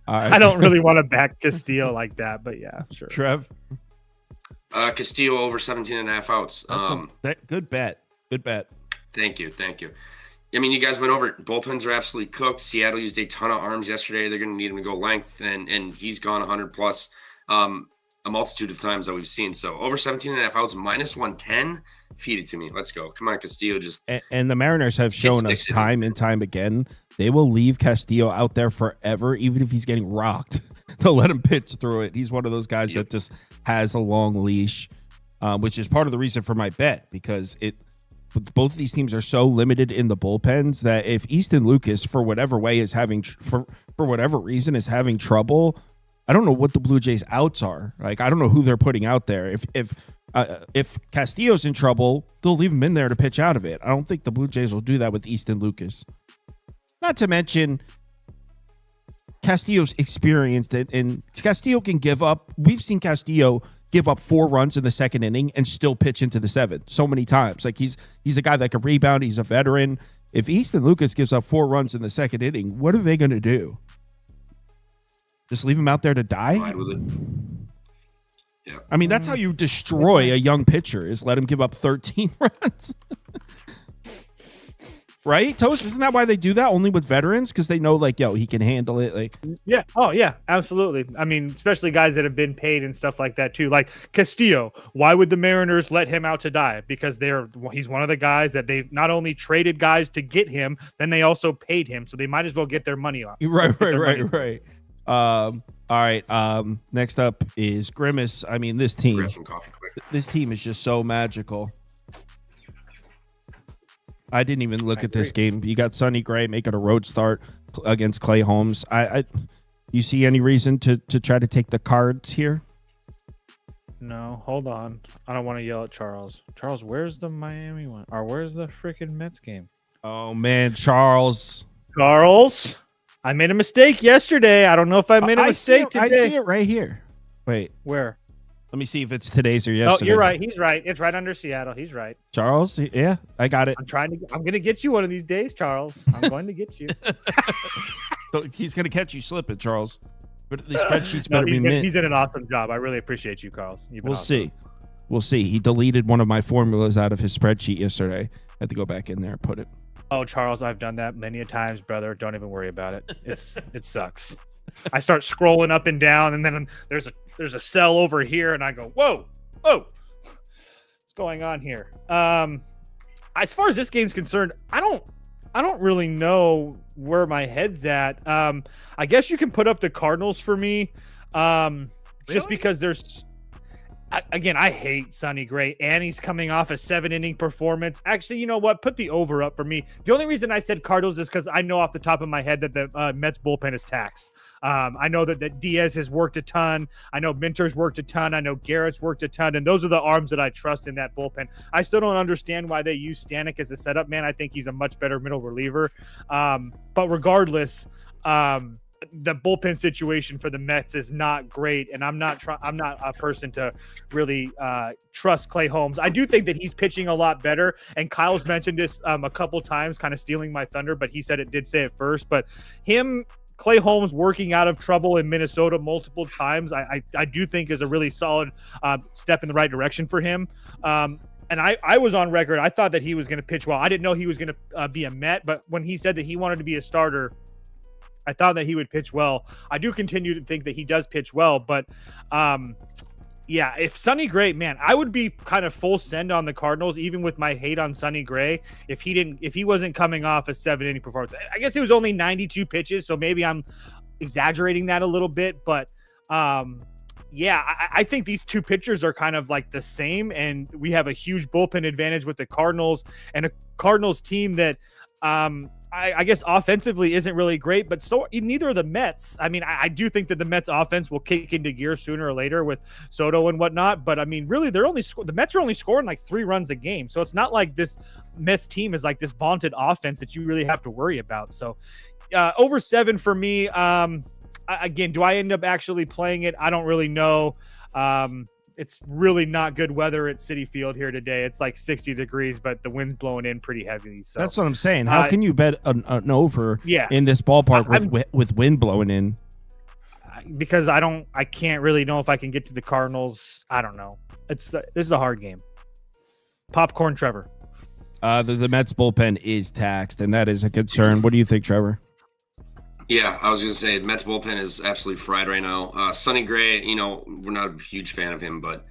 I don't really want to back Castillo like that, but yeah, sure. Trev? Castillo over 17.5 outs. Good bet. Good bet. Thank you. I mean, you guys went over it. Bullpens are absolutely cooked. Seattle used a ton of arms yesterday. They're going to need him to go length, and he's gone 100 plus a multitude of times that we've seen. So over 17.5 outs, minus 110. Feed it to me. Let's go. Come on, Castillo. And the Mariners have shown us time and time again, they will leave Castillo out there forever, even if he's getting rocked. They'll let him pitch through it. He's one of those guys that just has a long leash, which is part of the reason for my bet, because both of these teams are so limited in the bullpens that if Easton Lucas, for whatever way, is having for whatever reason is having trouble, I don't know what the Blue Jays' outs are. Like, I don't know who they're putting out there. If Castillo's in trouble, they'll leave him in there to pitch out of it. I don't think the Blue Jays will do that with Easton Lucas. Not to mention, Castillo's experienced it, and Castillo can give up. We've seen Castillo give up 4 runs in the second inning and still pitch into the 7th so many times. Like, he's a guy that can rebound. He's a veteran. If Easton Lucas gives up 4 runs in the second inning, what are they going to do? Just leave him out there to die? Ride with it. Yeah. I mean, that's how you destroy a young pitcher, is let him give up 13 runs. Right? Toast, isn't that why they do that only with veterans? Because they know, like, he can handle it. Like, yeah. Oh, yeah, absolutely. I mean, especially guys that have been paid and stuff like that, too. Like Castillo, why would the Mariners let him out to die? Because he's one of the guys that they've not only traded guys to get him, then they also paid him. So they might as well get their money off. Right. All right. Next up is Grimace. I mean, this team is just so magical. I didn't even look at this game. You got Sonny Gray making a road start against Clay Holmes. You see any reason to try to take the Cards here? No, hold on. I don't want to yell at Charles. Charles, where's the Miami one? Or where's the freaking Mets game? Oh man, Charles. Charles, I made a mistake yesterday. I don't know if I made a mistake today. I see it right here. Wait, Where? let me see if it's today's or Oh, yesterday. you're right. He's right. It's right under Seattle. He's right. Charles. Yeah, I got it. I'm going to get you one of these days, Charles. I'm going to get you. So he's gonna catch you slipping, Charles. But the spreadsheets better be mint. He's did an awesome job. I really appreciate you, Carlos. We'll see. We'll see. He deleted one of my formulas out of his spreadsheet yesterday. Had to go back in there and put it. Oh, Charles, I've done that many a times, brother. Don't even worry about it. It sucks. I start scrolling up and down, and then there's a cell over here, and I go, whoa, what's going on here? As far as this game's concerned, I don't really know where my head's at. I guess you can put up the Cardinals for me, just because there's. Again, I hate Sonny Gray, and he's coming off a 7-inning performance. Actually, you know what? Put the over up for me. The only reason I said Cardinals is because I know off the top of my head that the Mets bullpen is taxed. I know that Diaz has worked a ton. I know Minter's worked a ton. I know Garrett's worked a ton. And those are the arms that I trust in that bullpen. I still don't understand why they use Stanek as a setup man. I think he's a much better middle reliever. But regardless, the bullpen situation for the Mets is not great, and I'm not a person to really trust Clay Holmes. I do think that he's pitching a lot better, and Kyle's mentioned this a couple times, kind of stealing my thunder, but he did say it first. But Clay Holmes working out of trouble in Minnesota multiple times, I do think is a really solid step in the right direction for him. And I was on record. I thought that he was going to pitch well. I didn't know he was going to be a Met, but when he said that he wanted to be a starter, I thought that he would pitch well. I do continue to think that he does pitch well, but yeah, if Sonny Gray, man, I would be kind of full send on the Cardinals, even with my hate on Sonny Gray, if he wasn't coming off a 7-inning performance. I guess it was only 92 pitches, so maybe I'm exaggerating that a little bit, but yeah, I think these two pitchers are kind of like the same, and we have a huge bullpen advantage with the Cardinals, and a Cardinals team that I guess offensively isn't really great, but so neither of the Mets. I mean, I do think that the Mets offense will kick into gear sooner or later with Soto and whatnot. But I mean, really, the Mets are only scoring like 3 runs a game. So it's not like this Mets team is like this vaunted offense that you really have to worry about. So over 7 for me. Again, do I end up actually playing it? I don't really know. It's really not good weather at Citi Field here today. It's like 60 degrees, but the wind's blowing in pretty heavy. So that's what I'm saying. How can you bet an over in this ballpark with wind blowing in? Because I can't really know if I can get to the Cardinals. I don't know. This is a hard game. Popcorn Trevor. The Mets bullpen is taxed, and that is a concern. What do you think, Trevor? Yeah, I was going to say, Mets bullpen is absolutely fried right now. Sonny Gray, we're not a huge fan of him, but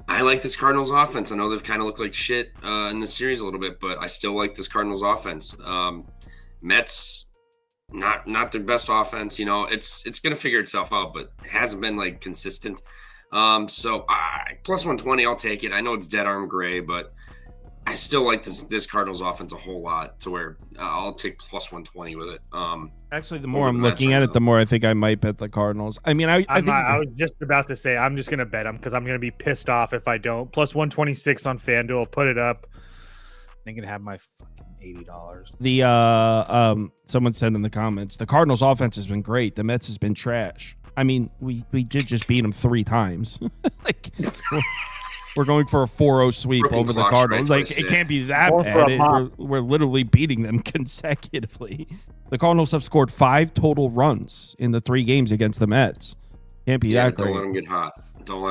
I like this Cardinals offense. I know they've kind of looked like shit in the series a little bit, but I still like this Cardinals offense. Mets, not their best offense. It's going to figure itself out, but it hasn't been like consistent. So plus 120, I'll take it. I know it's dead arm Gray, but I still like this Cardinals offense a whole lot to where I'll take plus 120 with it. Actually, the more I'm looking at it, the more I think I might bet the Cardinals. I mean, I think I was just about to say I'm just going to bet them because I'm going to be pissed off if I don't. Plus 126 on FanDuel. Put it up. I'm going to have my fucking $80. The someone said in the comments, the Cardinals offense has been great. The Mets has been trash. I mean, we did just beat them 3 times. Like. We're going for a 4-0 sweep over the Cardinals. Like, it can't be that bad. We're literally beating them consecutively. The Cardinals have scored 5 total runs in the 3 games against the Mets. Can't be that great. Don't let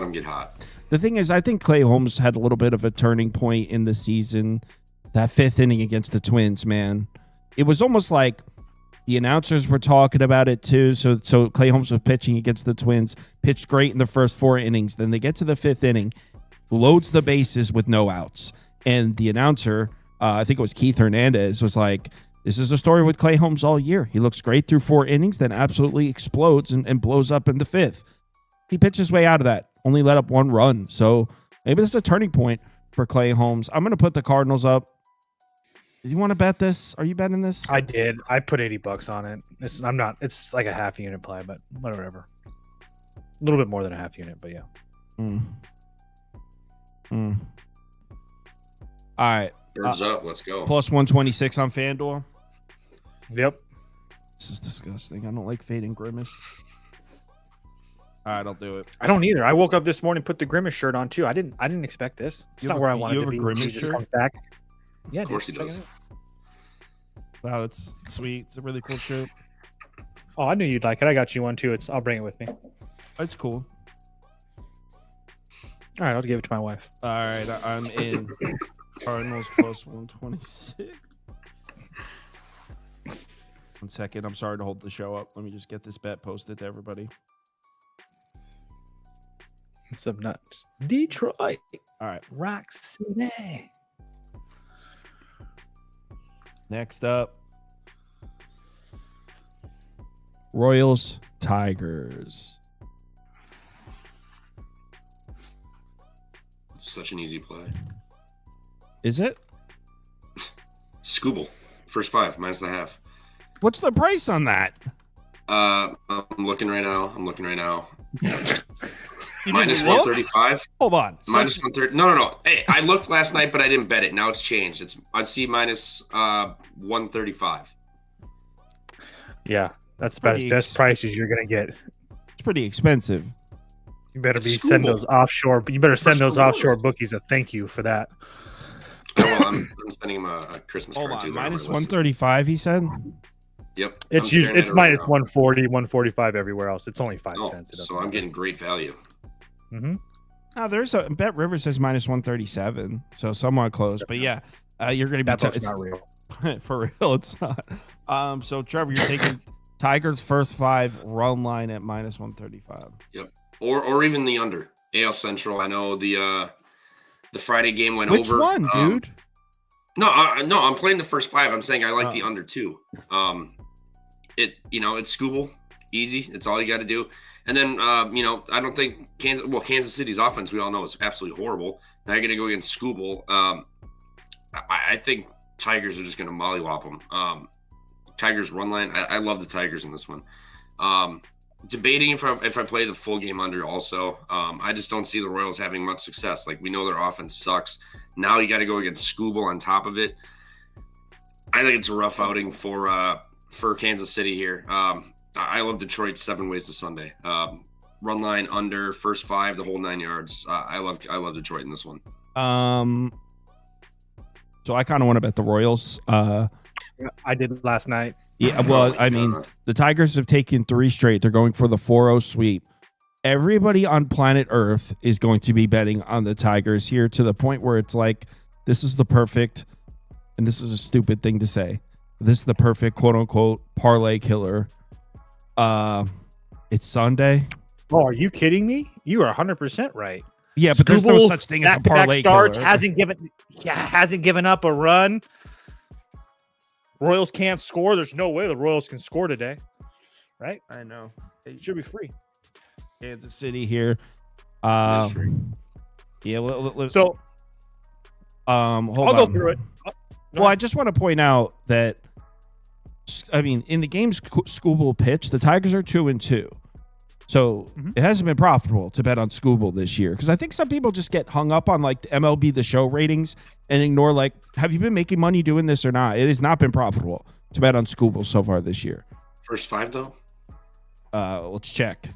them get hot. The thing is, I think Clay Holmes had a little bit of a turning point in the season. That 5th inning against the Twins, man. It was almost like the announcers were talking about it too. So Clay Holmes was pitching against the Twins, pitched great in the first 4 innings. Then they get to the 5th inning, loads the bases with no outs. And the announcer, I think it was Keith Hernandez, was like, this is a story with Clay Holmes all year. He looks great through 4 innings, then absolutely explodes and blows up in the 5th. He pitched his way out of that, only let up 1 run. So maybe this is a turning point for Clay Holmes. I'm going to put the Cardinals up. Do you want to bet this? Are you betting this? I did. I put $80 on it. It's like a half unit play, but whatever. A little bit more than a half unit, but yeah. All right. Birds up. Let's go. Plus 126 on FanDuel. Yep. This is disgusting. I don't like fading Grimace. All right, I'll do it. I don't either. I woke up this morning, put the Grimace shirt on too. I didn't expect this. It's not where I wanted to be. You have a Grimace shirt? Comes back. Yeah, Of course he does. Wow, that's sweet. It's a really cool shirt. Oh, I knew you'd like it. I got you one too. I'll bring it with me. That's cool. All right, I'll give it to my wife. All right, I'm in. Cardinals plus 126. 1 second. I'm sorry to hold the show up. Let me just get this bet posted to everybody. Some nuts. Detroit. All right. Rock City. Next up, Royals, Tigers. It's such an easy play. Is it? Scooble. First 5, -1/2. What's the price on that? I'm looking right now. You Minus didn't look? 135. Hold on. Minus 130. No. Hey, I looked last night, but I didn't bet it. Now it's changed. I see minus 135. Yeah, that's the pretty best prices you're gonna get. It's pretty expensive. You better It's send Scooble. those offshore. You better send those Scooble. offshore bookies a thank you for that. Oh, well, I'm sending him a Christmas Hold card on. too. Minus 135, he said? Yep. It's I'm staring it's at it minus right now. 140, 145 everywhere else. It's only 5 Oh, cents. It so doesn't I'm matter. getting great value. Mm-hmm. Oh, there's a Bet River says minus 137, so somewhat close. But yeah, you're going to be That book's not real. for real. It's not. So Trevor, you're taking Tigers first 5 run line at minus 135. Yep. Or even the under. AL Central. I know the Friday game went Which over. one, dude? No, I'm playing the first 5. I'm saying I like Oh. the under too. It's Scooble, easy. It's all you got to do. And then I don't think Kansas City's offense, we all know, is absolutely horrible. Now you're going to go against Scooble. I think Tigers are just going to mollywop them. Tigers run line. I love the Tigers in this one. Debating if I play the full game under also. I just don't see the Royals having much success. Like, we know their offense sucks. Now you got to go against Scooble on top of it. I think it's a rough outing for Kansas City here. I love Detroit 7 ways to Sunday. Run line under, first 5, the whole 9 yards. I love Detroit in this one. So I kind of want to bet the Royals. I did last night. Yeah, well, I mean, the Tigers have taken 3 straight. They're going for the 4-0 sweep. Everybody on planet Earth is going to be betting on the Tigers here, to the point where it's like, this is the perfect, and this is a stupid thing to say, this is the perfect quote unquote parlay killer. It's Sunday. Oh, are you kidding me? You are 100% right. Yeah, but there's no Scooble, such thing as a back-to-back parlay starts, killer. hasn't given up a run. Royals can't score. There's no way the Royals can score today, right? I know. It should be free. Kansas City here. It is free. Yeah. So hold I'll on. go through it. Well, I just want to point out that, I mean, in the games Scooble pitch, the Tigers are 2-2. So it hasn't been profitable to bet on Scooble this year, because I think some people just get hung up on like the MLB The Show ratings and ignore, like, have you been making money doing this or not? It has not been profitable to bet on Scooble so far this year. First 5 though. Let's check.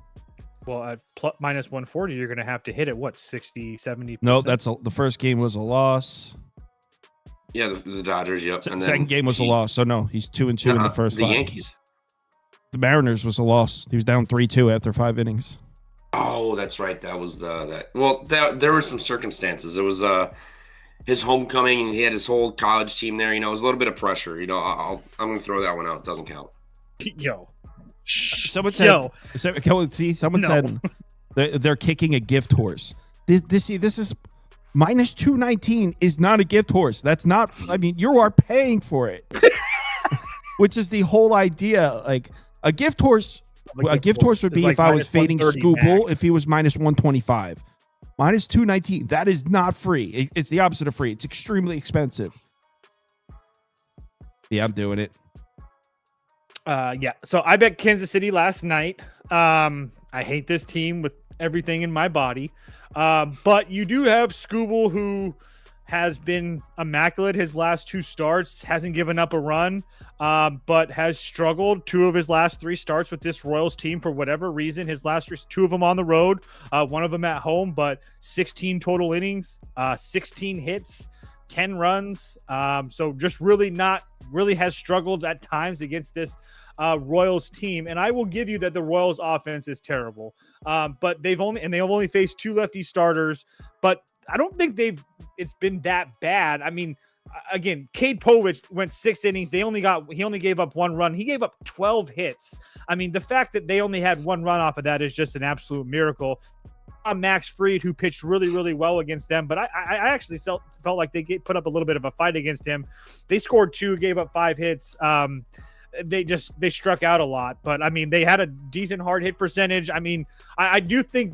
Well, at minus 140, you're going to have to hit it, what, 60, 70%? No, the first game was a loss. Yeah, the Dodgers. Yep. And then Second game was a loss. So no, he's 2-2 in the first the 5. Yankees. The Mariners was a loss. He was down 3-2 after 5 innings. Oh, that's right. That was that. Well, there were some circumstances. It was his homecoming, and he had his whole college team there. It was a little bit of pressure. I'm going to throw that one out. It doesn't count. Yo. Someone said. Someone said they're kicking a gift horse. This is minus 219 is not a gift horse. That's not. I mean, you are paying for it, which is the whole idea. Like a gift horse. A gift horse would be like if I was fading Scooble, max. if he was minus 125. Minus 219. That is not free. It's the opposite of free. It's extremely expensive. Yeah, I'm doing it. Yeah. So I bet Kansas City last night. I hate this team with everything in my body. But you do have Scooble, who has been immaculate his last 2 starts, hasn't given up a run, but has struggled 2 of his last 3 starts with this Royals team for whatever reason. His last 2 of them on the road, 1 of them at home, but 16 total innings, 16 hits, 10 runs. So just really has struggled at times against this Royals team. And I will give you that the Royals offense is terrible. But they have only faced 2 lefty starters, but I don't think it's been that bad. I mean, again, Cade Povich went 6 innings. He only gave up 1 run. He gave up 12 hits. I mean, the fact that they only had 1 run off of that is just an absolute miracle. Max Fried, who pitched really, really well against them, but I actually felt like they put up a little bit of a fight against him. They scored 2, gave up 5 hits. They struck out a lot, but I mean, they had a decent hard hit percentage. I mean, I don't think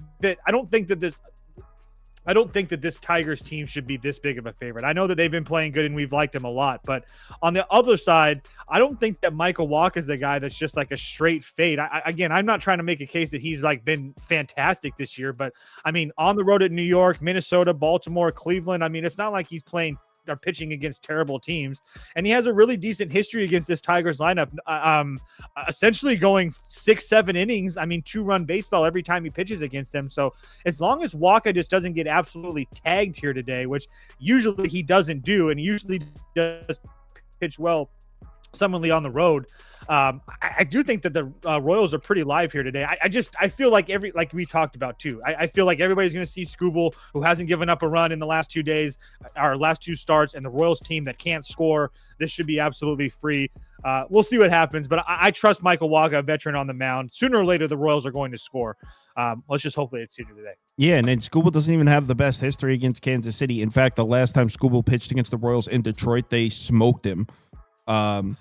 that this Tigers team should be this big of a favorite. I know that they've been playing good and we've liked them a lot, but on the other side, I don't think that Michael Wacha is a guy that's just like a straight fade. Again, I'm not trying to make a case that he's like been fantastic this year, but I mean, on the road at New York, Minnesota, Baltimore, Cleveland, I mean, it's not like he's playing or pitching against terrible teams, and he has a really decent history against this Tigers lineup, essentially going 6-7 innings. I mean, 2-run baseball every time he pitches against them. So as long as Wacha just doesn't get absolutely tagged here today, which usually he doesn't do, and usually does pitch well summonly on the road, I do think that the Royals are pretty live here today. I feel like like we talked about too. I feel like everybody's going to see Scooble, who hasn't given up a run in the last 2 days, our last 2 starts, and the Royals team that can't score. This should be absolutely free. We'll see what happens, but I trust Michael Wacha, a veteran on the mound. Sooner or later, the Royals are going to score. Let's just hope it's sooner today. Yeah, and then Scooble doesn't even have the best history against Kansas City. In fact, the last time Scooble pitched against the Royals in Detroit, they smoked him. 5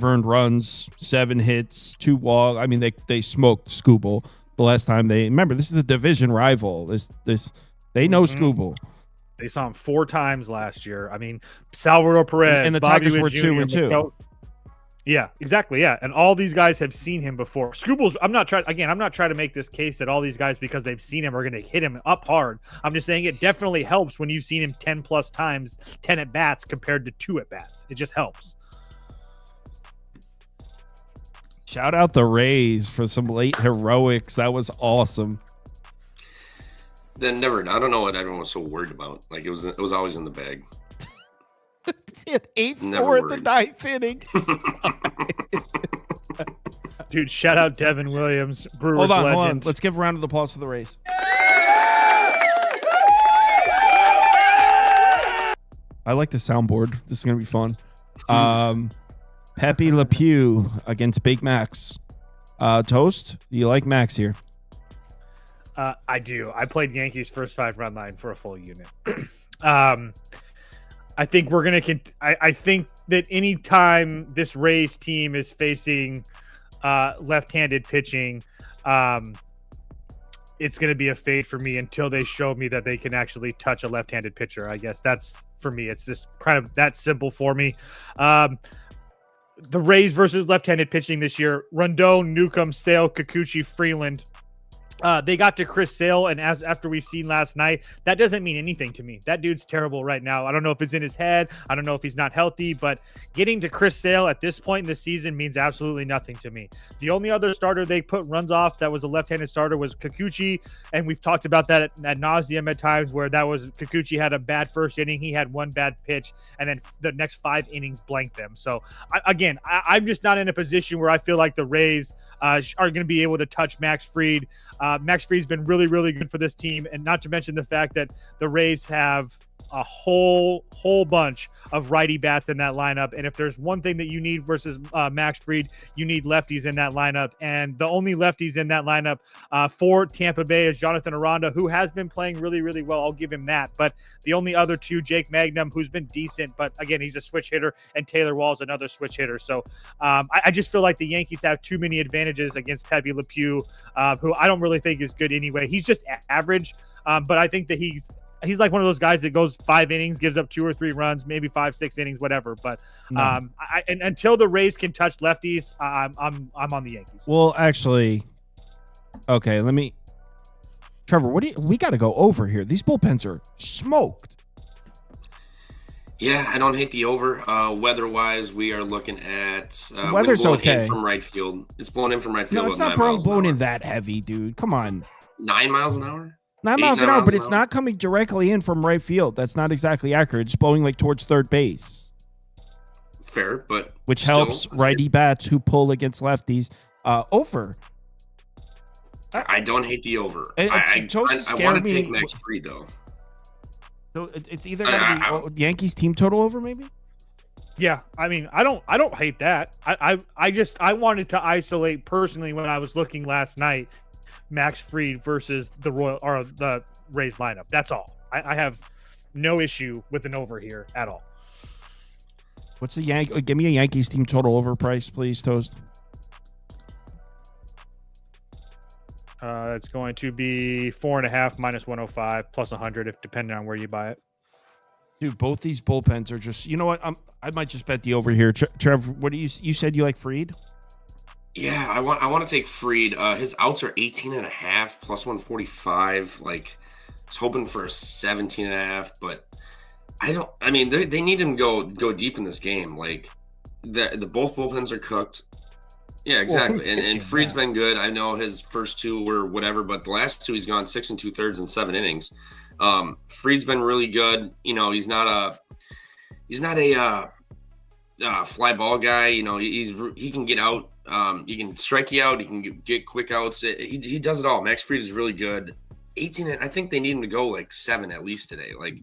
earned runs, 7 hits, 2 walks. I mean, they smoked Scooble the last time they remember. This is a division rival. They know Scooble. They saw him 4 times last year. I mean, Salvador Perez and the Bobby Tigers were Witt Jr., 2-2. Yeah, exactly. Yeah, and all these guys have seen him before. Scooble's. I'm not trying to make this case that all these guys, because they've seen him, are going to hit him up hard. I'm just saying it definitely helps when you've seen him 10 plus times, 10 at bats compared to 2 at bats. It just helps. Shout out the Rays for some late heroics. That was awesome. Then never. I don't know what everyone was so worried about. Like it was always in the bag. It's 8-4 at the 9th inning. Dude, shout out Devin Williams, Brewers Hold on. legend. Let's give a round of applause for the Rays. I like the soundboard. This is gonna be fun. Pepe Le Pew against Big Max. Toast, do you like Max here? I do. I played Yankees first 5 run line for a full unit. I think we're going to I think that any time this Rays team is facing left-handed pitching, it's going to be a fade for me until they show me that they can actually touch a left-handed pitcher. I guess that's, for me, it's just kind of that simple for me. The Rays versus left-handed pitching this year: Rondon, Newcomb, Sale, Kikuchi, Freeland. They got to Chris Sale, and after we've seen last night, that doesn't mean anything to me. That dude's terrible right now. I don't know if it's in his head. I don't know if he's not healthy, but getting to Chris Sale at this point in the season means absolutely nothing to me. The only other starter they put runs off that was a left-handed starter was Kikuchi, and we've talked about that ad nauseum at times, where that was Kikuchi had a bad first inning. He had 1 bad pitch, and then the next 5 innings blanked them. So, I'm just not in a position where I feel like the Rays are going to be able to touch Max Fried. Max Fried's been really, really good for this team, and not to mention the fact that the Rays have a whole bunch of righty bats in that lineup. And if there's one thing that you need versus Max Fried, you need lefties in that lineup. And the only lefties in that lineup for Tampa Bay is Jonathan Aranda, who has been playing really, really well. I'll give him that. But the only other 2, Jake Magnum, who's been decent, but again, he's a switch hitter, and Taylor Wall's another switch hitter. So I just feel like the Yankees have too many advantages against Pepe Le Pew, who I don't really think is good anyway. He's just average, but I think that he's like one of those guys that goes 5 innings, gives up 2 or 3 runs, maybe 5-6 innings, whatever. But and until the Rays can touch lefties, I'm on the Yankees. Well, actually, okay. Let me Trevor, we got to go over here. These bullpens are smoked. Yeah, I don't hate the over. Weather-wise, we are looking at weather's wind blowing okay in from right field. It's blowing in from right field. No, it's at not 9 miles an blowing hour. in that heavy, dude. Come on. 9 miles an hour? 9 8, miles an 9 hour, miles but an it's hour? not coming directly in from right field. That's not exactly accurate. It's blowing like towards third base, Fair, but which still, helps righty bats who pull against lefties. Over. I don't hate the over. Toast I scared want to me. take Max Fried, though. So it's either going to be Yankees team total over, maybe. Yeah, I mean, I don't hate that. I wanted to isolate personally when I was looking last night, Max Fried versus the Rays lineup. That's all. I have no issue with an over here at all. What's the give me a Yankees team total over price, please, Toast. It's going to be 4.5 minus 105 plus 100 if depending on where you buy it. Dude, both these bullpens are just. You know what? I might just bet the over here. Trev, what do you said you like Fried? Yeah, I want to take Fried. His outs are 18.5 plus 145. Like, I was hoping for a 17.5, but I mean, they need him to go deep in this game. Like, the both bullpens are cooked. Yeah, exactly. And Fried's been good. I know his first two were whatever, but the last two he's gone 6 2/3 in 7 innings. Fried's been really good. You know, he's not a fly ball guy. You know, he can get out. He can strike you out. He can get quick outs. He does it all. Max Fried is really good. 18. I think they need him to go like 7 at least today. Like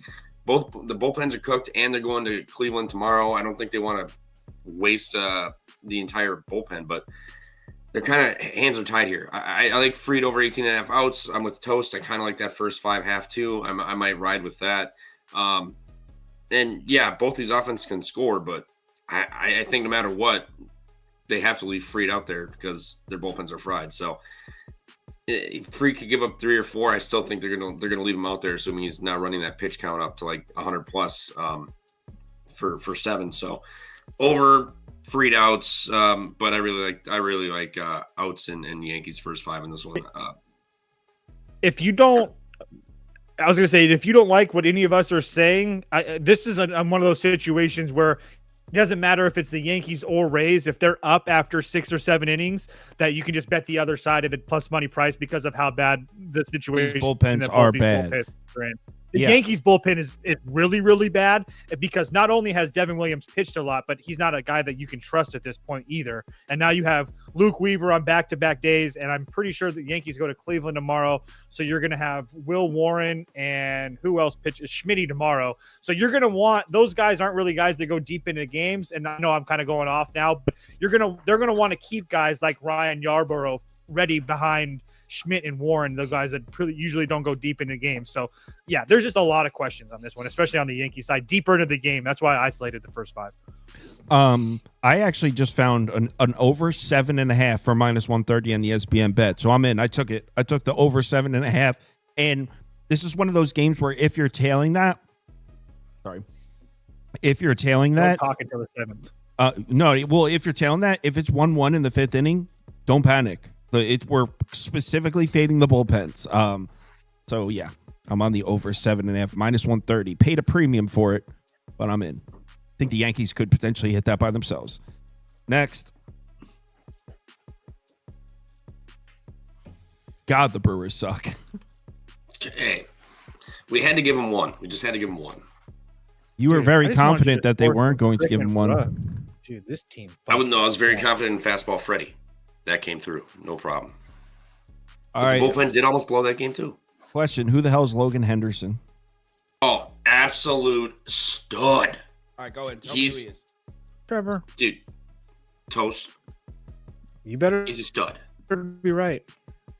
both the bullpens are cooked, and they're going to Cleveland tomorrow. I don't think they want to waste the entire bullpen, but they're kind of hands are tied here. I like Fried over 18.5 outs. I'm with Toast. I kind of like that first 5 half too. I might ride with that. And yeah, both these offenses can score, but I think no matter what, they have to leave Fried out there because their bullpens are fried. So Fried could give up 3 or 4. I still think they're gonna leave him out there, assuming he's not running that pitch count up to like 100 plus for 7. So over Fried outs, but I really like outs and Yankees first 5 in this one. If you don't, I was going to say, if you don't like what any of us are saying, this is one of those situations where it doesn't matter if it's the Yankees or Rays. If they're up after 6 or 7 innings, that you can just bet the other side at a plus money price because of how bad the situation. These bullpens are bad. The Yankees bullpen is really, really bad because not only has Devin Williams pitched a lot, but he's not a guy that you can trust at this point either. And now you have Luke Weaver on back-to-back days, and I'm pretty sure the Yankees go to Cleveland tomorrow. So you're going to have Will Warren and who else pitches? Schmitty tomorrow. So you're going to want – those guys aren't really guys that go deep into games. And I know I'm kind of going off now, but they're going to want to keep guys like Ryan Yarbrough ready behind – Schmidt and Warren, the guys that usually don't go deep into games. So, yeah, there's just a lot of questions on this one, especially on the Yankee side, deeper into the game. That's why I isolated the first 5. I actually just found an over 7.5 for minus 130 on the SBN bet. So I'm in. I took it. I took the over 7.5. And this is one of those games where if you're tailing that, talking to the 7th. No, well, if you're tailing that, if it's 1-1 in the 5th inning, don't panic. We're specifically fading the bullpens. So yeah, I'm on the over 7.5 minus 130. Paid a premium for it, but I'm in. I think the Yankees could potentially hit that by themselves. Next. God, the Brewers suck. Hey, we had to give them one. We just had to give them one. You were very confident that they weren't going to give him one. Dude, this team. I was very confident in fastball Freddie. That came through. No problem. All right. The bullpen did almost blow that game too. Question, who the hell is Logan Henderson? Oh, absolute stud. All right, go ahead. Tell me who he is. Trevor. Dude, Toast. You better. He's a stud. Be right.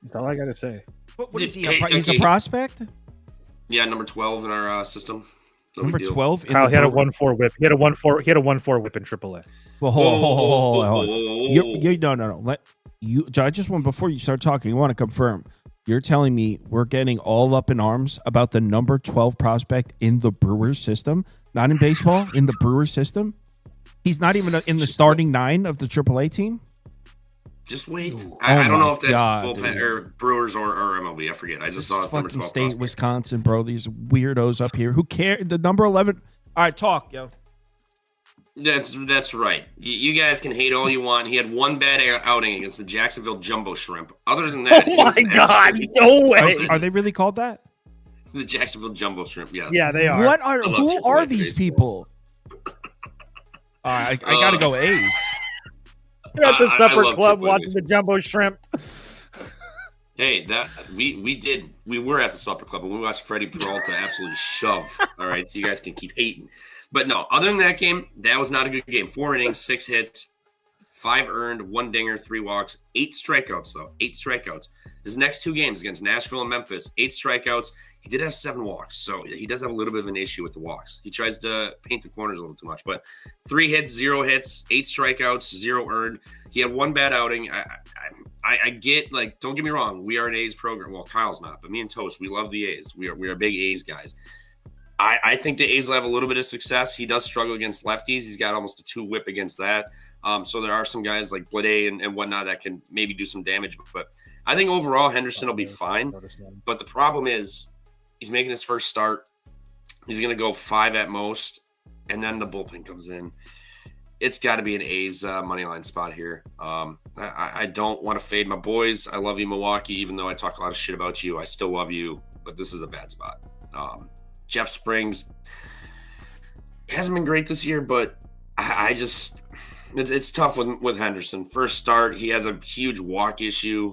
That's all I got to say. What is he? He's a prospect? Yeah, number 12 in our system. Number 12? Kyle, he had a 1-4 whip. He had a 1-4 whip in AAA. Well, hold on. No. I just want, before you start talking, I want to confirm. You're telling me we're getting all up in arms about the number 12 prospect in the Brewers system? Not in baseball, in the Brewers system? He's not even in the starting 9 of the AAA team? Just wait. Ooh. I don't my know if that's God, bullpen dude. or Brewers or MLB. I forget. I just This saw is it's number fucking 12. state, prospect. Wisconsin, bro. These weirdos up here. Who cares? The number 11. All right, talk, yo. That's right. You guys can hate all you want. He had one bad outing against the Jacksonville Jumbo Shrimp. Other than that, Oh my God, no way. Are they really called that? The Jacksonville Jumbo Shrimp. Yes. Yeah, they are. What are? I love Who Triple are A these baseball. people? I gotta go A's. You're at the I supper love club Triple A watching the jumbo shrimp. Hey, that we were at the supper club and we watched Freddie Peralta absolutely shove. All right, so you guys can keep hating. But no, other than that game, that was not a good game. 4 innings, 6 hits, 5 earned, 1 dinger, 3 walks, 8 strikeouts though. 8 strikeouts. His next 2 games against Nashville and Memphis, 8 strikeouts. He did have 7 walks, so he does have a little bit of an issue with the walks. He tries to paint the corners a little too much, but 3 hits, 0 hits, 8 strikeouts, 0 earned. He had 1 bad outing. I get, like, don't get me wrong, we are an A's program. Well, Kyle's not, but me and Toast, we love the A's. We are big A's guys. I think the A's will have a little bit of success. He does struggle against lefties. He's got almost a 2 whip against that. So there are some guys like Blade and whatnot that can maybe do some damage. But I think overall Henderson will be fine. But the problem is he's making his first start. He's going to go 5 at most, and then the bullpen comes in. It's got to be an A's money line spot here. I don't want to fade my boys. I love you, Milwaukee, even though I talk a lot of shit about you. I still love you, but this is a bad spot. Jeff Springs hasn't been great this year, but I just it's tough with Henderson. First start, he has a huge walk issue.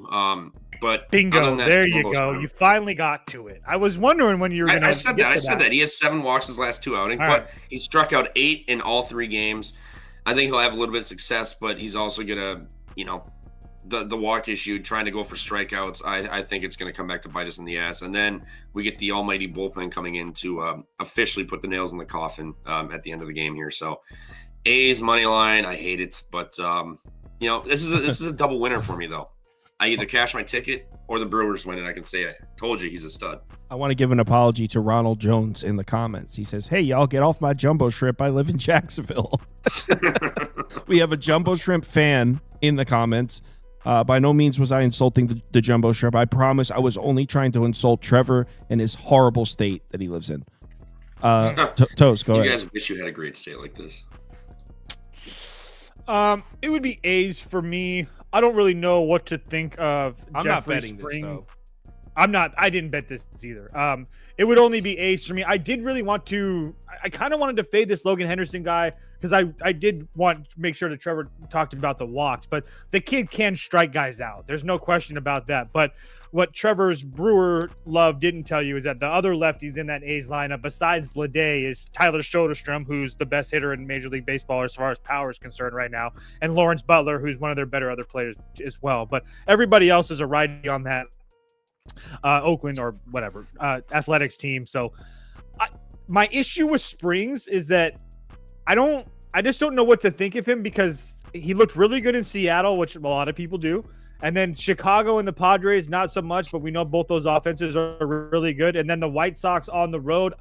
But Bingo, that, there you go. Time, You finally got to it. I was wondering when you were going to. I said that. He has 7 walks his last 2 outings, All but right. he struck out 8 in all 3 games. I think he'll have a little bit of success, but he's also gonna, the walk issue, trying to go for strikeouts. I think it's gonna come back to bite us in the ass, and then we get the almighty bullpen coming in to officially put the nails in the coffin at the end of the game here. So, A's money line, I hate it, but this is a double winner for me though. I either cash my ticket or the Brewers win, and I can say I told you he's a stud. I want to give an apology to Ronald Jones in the comments. He says, "Hey, y'all, get off my jumbo shrimp. I live in Jacksonville." We have a jumbo shrimp fan in the comments. By no means was I insulting the jumbo shrimp. I promise I was only trying to insult Trevor and his horrible state that he lives in. Toast, go ahead. You guys wish you had a great state like this. It would be A's for me. I don't really know what to think of. I'm Jeffrey not betting Spring. this, though. I'm not. I didn't bet this either. It would only be A's for me. I did really want to. I kind of wanted to fade this Logan Henderson guy because I did want to make sure that Trevor talked about the walks, but the kid can strike guys out. There's no question about that. But what Trevor's Brewer love didn't tell you is that the other lefties in that A's lineup, besides Blade, is Tyler Soderstrom, who's the best hitter in Major League Baseball as far as power is concerned right now, and Lawrence Butler, who's one of their better other players as well. But everybody else is a righty on that Oakland or whatever athletics team. So my issue with Springs is that I just don't know what to think of him because he looked really good in Seattle, which a lot of people do. And then Chicago and the Padres, not so much, but we know both those offenses are really good. And then the White Sox on the road,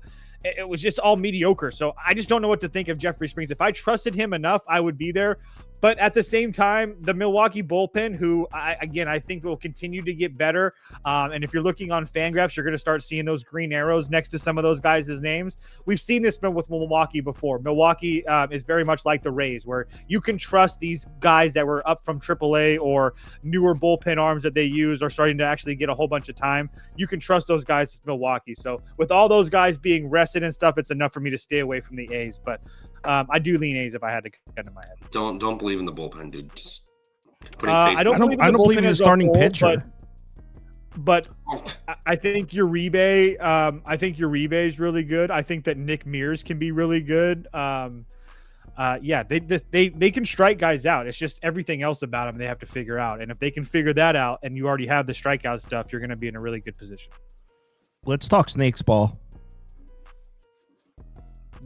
it was just all mediocre. So I just don't know what to think of Jeffrey Springs. If I trusted him enough, I would be there. But at the same time, the Milwaukee bullpen, who I think will continue to get better. And if you're looking on Fangraphs, you're going to start seeing those green arrows next to some of those guys' names. We've seen this with Milwaukee before. Milwaukee is very much like the Rays, where you can trust these guys that were up from AAA or newer bullpen arms that they use are starting to actually get a whole bunch of time. You can trust those guys with Milwaukee. So with all those guys being rested and stuff, it's enough for me to stay away from the A's. But I do lean A's if I had to cut in my head. Don't believe in the bullpen, dude. Just putting faith. I don't believe in the starting pitcher. But I think Uribe. I think Uribe is really good. I think that Nick Mears can be really good. Yeah, they can strike guys out. It's just everything else about them they have to figure out. And if they can figure that out, and you already have the strikeout stuff, you're going to be in a really good position. Let's talk snakes ball.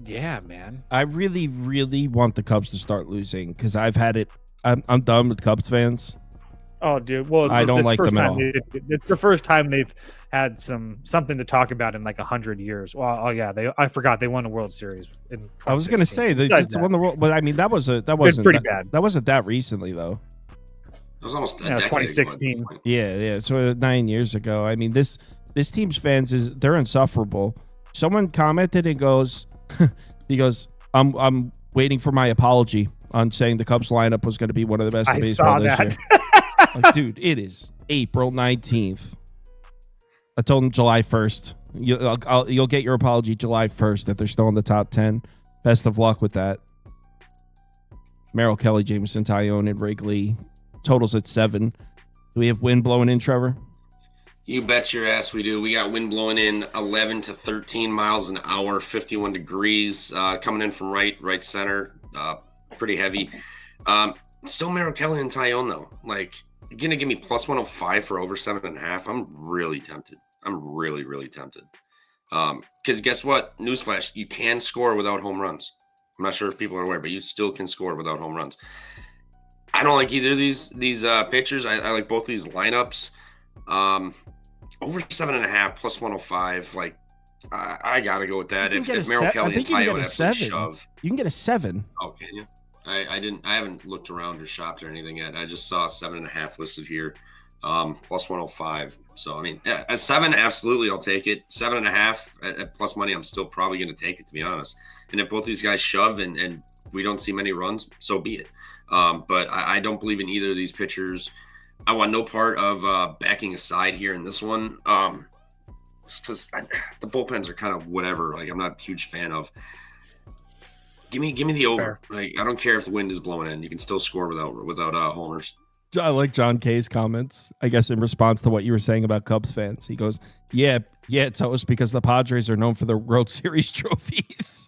Yeah, man. I really, really want the Cubs to start losing because I've had it. I'm done with Cubs fans. Oh, dude. Well, I don't like them at all. It's the first time they've had something to talk about in like 100 years. Well, oh yeah, I forgot they won the World Series. I was going to say they just won the world, but I mean that wasn't pretty bad. That wasn't that recently though. It was almost a decade ago. 2016. Yeah. So 9 years ago. I mean, this team's fans they're insufferable. Someone commented and goes, he goes, I'm waiting for my apology on saying the Cubs lineup was going to be one of the best in baseball this year. Like, dude, it is April 19th. I told him July 1st. You'll get your apology July 1st if they're still in the top 10. Best of luck with that. Merrill Kelly, Jameson Taillon, and Wrigley. Totals at 7. Do we have wind blowing in, Trevor? You bet your ass we do. We got wind blowing in 11 to 13 miles an hour, 51 degrees, coming in from right center. Pretty heavy. Still Merrill Kelly and Taillon, though. Like, you're going to give me plus 105 for over 7.5. I'm really tempted. I'm really, really tempted. Because guess what? Newsflash, you can score without home runs. I'm not sure if people are aware, but you still can score without home runs. I don't like either of these pitchers. I like both these lineups. Over 7.5 plus 105. Like, I gotta go with that. If Merrill Kelly and Taillon actually shove, you can get a 7. Oh, can you? I haven't looked around or shopped or anything yet. I just saw 7.5 listed here. Plus 105. So I mean, a 7, absolutely, I'll take it. 7.5 at plus money, I'm still probably going to take it, to be honest. And if both these guys shove and we don't see many runs, so be it. But I don't believe in either of these pitchers. I want no part of backing aside here in this one. It's because the bullpens are kind of whatever. Like, I'm not a huge fan of. Give me the over. Like, I don't care if the wind is blowing in. You can still score without homers. I like John K's comments, I guess, in response to what you were saying about Cubs fans. He goes, yeah, Toast, because the Padres are known for their World Series trophies.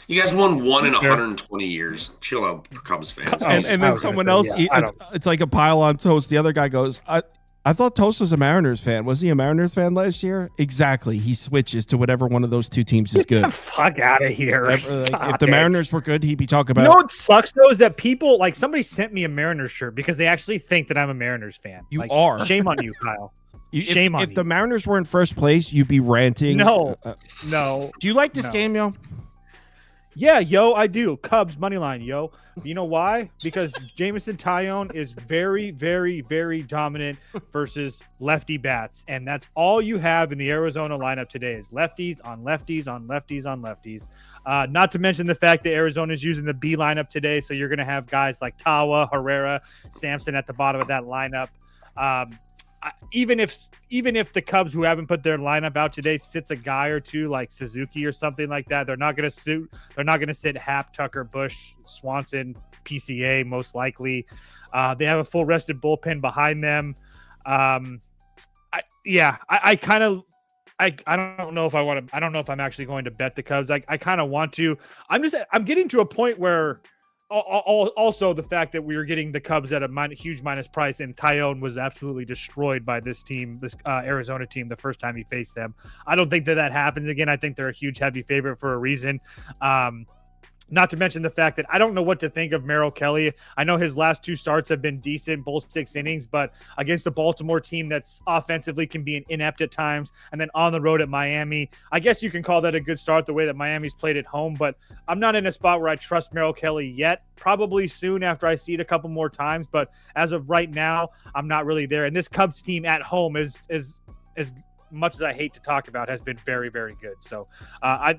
You guys won 1 in 120 years. Chill out, Cubs fans. And then someone else, it's like a pile on Toast. The other guy goes, I thought Toast was a Mariners fan. Was he a Mariners fan last year? Exactly. He switches to whatever one of those two teams is good. Get the fuck out of here. If the Mariners were good, he'd be talking about. You know what sucks, though, is that people, like, somebody sent me a Mariners shirt because they actually think that I'm a Mariners fan. You are. Shame on you, Kyle. Shame on you. If the Mariners were in first place, you'd be ranting. No. Do you like this game, yo? Yeah, yo, I do. Cubs money line, yo. You know why? Because Jameson Taillon is very, very, very dominant versus lefty bats, and that's all you have in the Arizona lineup today is lefties on lefties on lefties on lefties. Not to mention the fact that Arizona is using the B lineup today, so you're going to have guys like Tawa, Herrera, Sampson at the bottom of that lineup. Even if the Cubs, who haven't put their lineup out today, sits a guy or two like Suzuki or something like that, they're not going to sit Happ, Tucker, Bush, Swanson, PCA most likely. They have a full rested bullpen behind them. I don't know if I want to. I don't know if I'm actually going to bet the Cubs. I kind of want to. I'm getting to a point where. Also, the fact that we were getting the Cubs at a huge minus price, and Taillon was absolutely destroyed by this team, this Arizona team, the first time he faced them. I don't think that happens again. I think they're a huge heavy favorite for a reason. Not to mention the fact that I don't know what to think of Merrill Kelly. I know his last 2 starts have been decent, both 6 innings, but against the Baltimore team that's offensively can be inept at times, and then on the road at Miami, I guess you can call that a good start the way that Miami's played at home, but I'm not in a spot where I trust Merrill Kelly yet. Probably soon after I see it a couple more times, but as of right now, I'm not really there. And this Cubs team at home is much as I hate to talk about, has been very, very good. So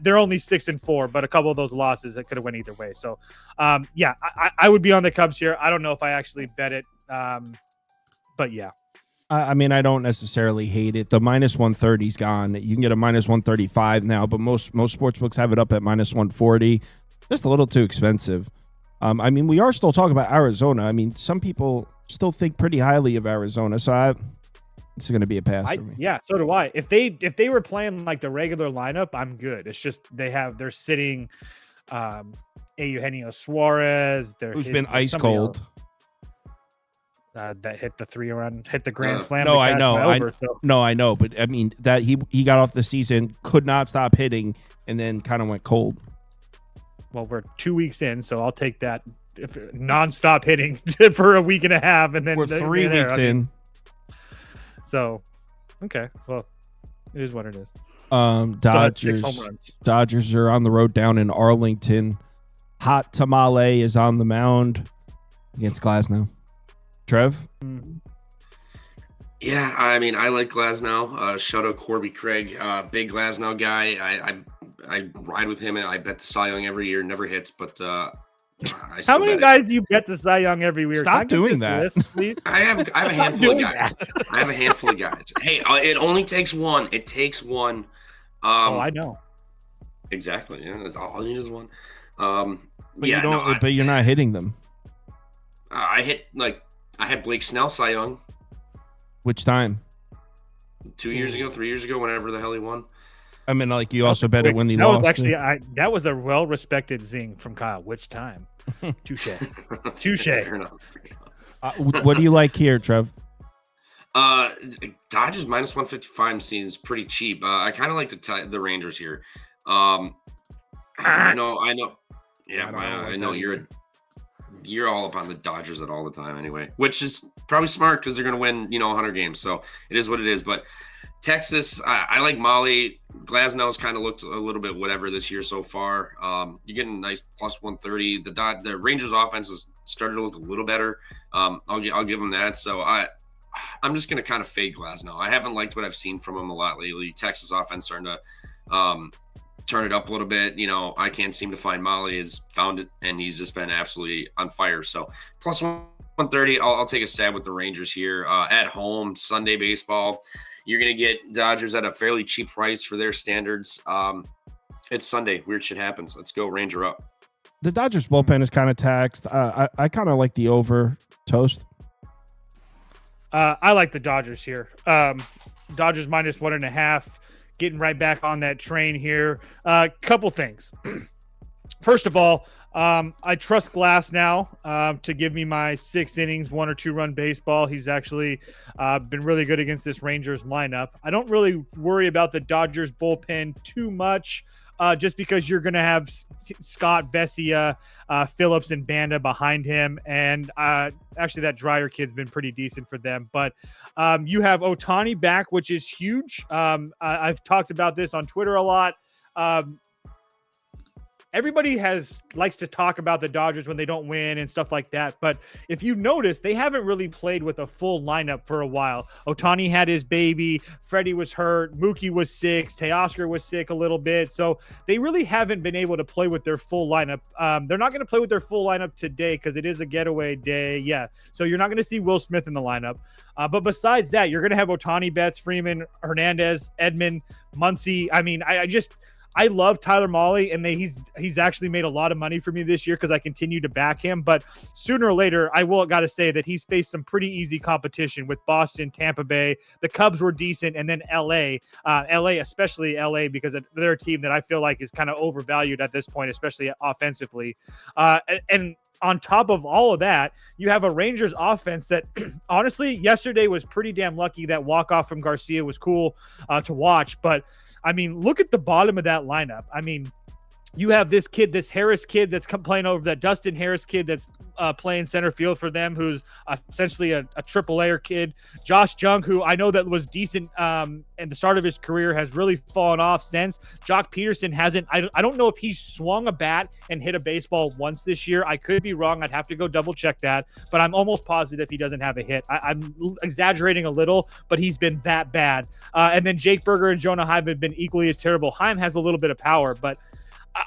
they're only 6-4, but a couple of those losses that could have went either way. So I would be on the Cubs here. I don't know if I actually bet it, but yeah. I mean, I don't necessarily hate it. The minus 130's gone. You can get a minus 135 now, but most sportsbooks have it up at minus 140. Just a little too expensive. I mean, we are still talking about Arizona. I mean, some people still think pretty highly of Arizona, so this is going to be a pass for me. Yeah, so do I. If they were playing like the regular lineup, I'm good. It's just they're sitting Eugenio Suarez. Who's been ice cold. That hit the grand slam. No, I know. I know. But I mean, that he got off the season, could not stop hitting, and then kind of went cold. Well, we're 2 weeks in, so I'll take that nonstop hitting for a week and a half, and then we're 3 weeks in. So, okay, well, it is what it is. Dodgers are on the road down in Arlington. Hot Tamale is on the mound against Glasnow. Trev? Yeah, I mean, I like Glasnow. Shout out Corby Craig, big Glasnow guy. I ride with him, and I bet the Cy Young every year. Never hits, but how many guys do you bet the Cy Young every year? Stop doing that. List, please? I have a handful of guys. I have a handful of guys. Hey, it only takes one. It takes one. I know. Exactly. Yeah, that's all I need is one. But you're not hitting them. I had Blake Snell Cy Young Which time? 2 years ago, 3 years ago, whenever the hell he won. I mean, like you also bet it when he lost. That was a well-respected zing from Kyle. Which time? Touche. Fair enough. What do you like here, Trev? Dodgers minus 155 seems pretty cheap. I kind of like the Rangers here. I know. Yeah, I know you're all up on the Dodgers at all the time anyway, which is probably smart because they're going to win, 100 games. So it is what it is. But Texas, I like Molly. Glasnow's kind of looked a little bit whatever this year so far. You're getting a nice plus 130. The Rangers offense has started to look a little better. I'll give them that. So I'm just going to kind of fade Glasnow. I haven't liked what I've seen from him a lot lately. Texas offense starting to turn it up a little bit. I can't seem to find Molly has found it, and he's just been absolutely on fire. So plus 130, I'll take a stab with the Rangers here. At home, Sunday baseball. You're going to get Dodgers at a fairly cheap price for their standards. It's Sunday. Weird shit happens. Let's go Ranger up. The Dodgers bullpen is kind of taxed. I kind of like the over toast. I like the Dodgers here. Dodgers minus 1.5. Getting right back on that train here. Couple things. First of all, I trust Glass now to give me my 6 innings, 1 or 2 run baseball. He's actually been really good against this Rangers lineup. I don't really worry about the Dodgers bullpen too much. Just because you're going to have Scott, Vesia, Phillips, and Banda behind him. And actually, that Dreyer kid's been pretty decent for them. But you have Ohtani back, which is huge. I've talked about this on Twitter a lot. Everybody likes to talk about the Dodgers when they don't win and stuff like that. But if you notice, they haven't really played with a full lineup for a while. Ohtani had his baby. Freddie was hurt. Mookie was sick. Teoscar was sick a little bit. So they really haven't been able to play with their full lineup. They're not going to play with their full lineup today because it is a getaway day. Yeah. So you're not going to see Will Smith in the lineup. But besides that, you're going to have Ohtani, Betts, Freeman, Hernandez, Edman, Muncy. I mean, I love Tyler Mahle, and he's actually made a lot of money for me this year because I continue to back him. But sooner or later, I will got to say that he's faced some pretty easy competition with Boston, Tampa Bay. The Cubs were decent, and then LA, especially LA, because they're a team that I feel like is kind of overvalued at this point, especially offensively. And on top of all of that, you have a Rangers offense that honestly, yesterday was pretty damn lucky. That walk-off from Garcia was cool to watch, but I mean, look at the bottom of that lineup. I mean, you have this Harris kid that's playing over that Dustin Harris kid that's playing center field for them, who's essentially a triple-A kid. Josh Jung, who I know that was decent at the start of his career, has really fallen off since. Jock Peterson hasn't. I don't know if he's swung a bat and hit a baseball once this year. I could be wrong. I'd have to go double-check that, but I'm almost positive he doesn't have a hit. I'm exaggerating a little, but he's been that bad. And then Jake Berger and Jonah Heim have been equally as terrible. Heim has a little bit of power, but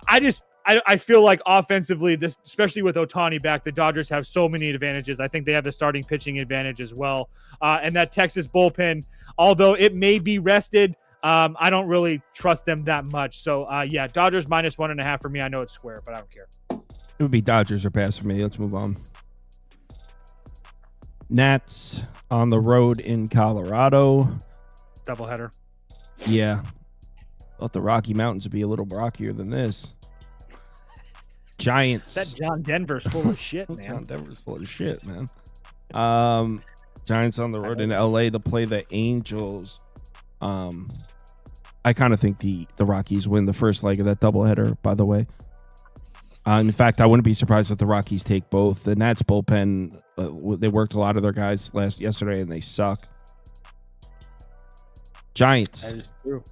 I feel like offensively, especially with Ohtani back, the Dodgers have so many advantages. I think they have the starting pitching advantage as well. And that Texas bullpen, although it may be rested, I don't really trust them that much. So, yeah, Dodgers minus 1.5 for me. I know it's square, but I don't care. It would be Dodgers or pass for me. Let's move on. Nats on the road in Colorado. Doubleheader. Yeah. Thought the Rocky Mountains would be a little rockier than this. Giants. That John Denver's full of shit, man. John Denver's full of shit, man. Giants on the road in LA to play the Angels. I kind of think the Rockies win the first leg of that doubleheader, by the way. In fact, I wouldn't be surprised if the Rockies take both. The Nats bullpen, they worked a lot of their guys yesterday, and they suck. Giants. That is true.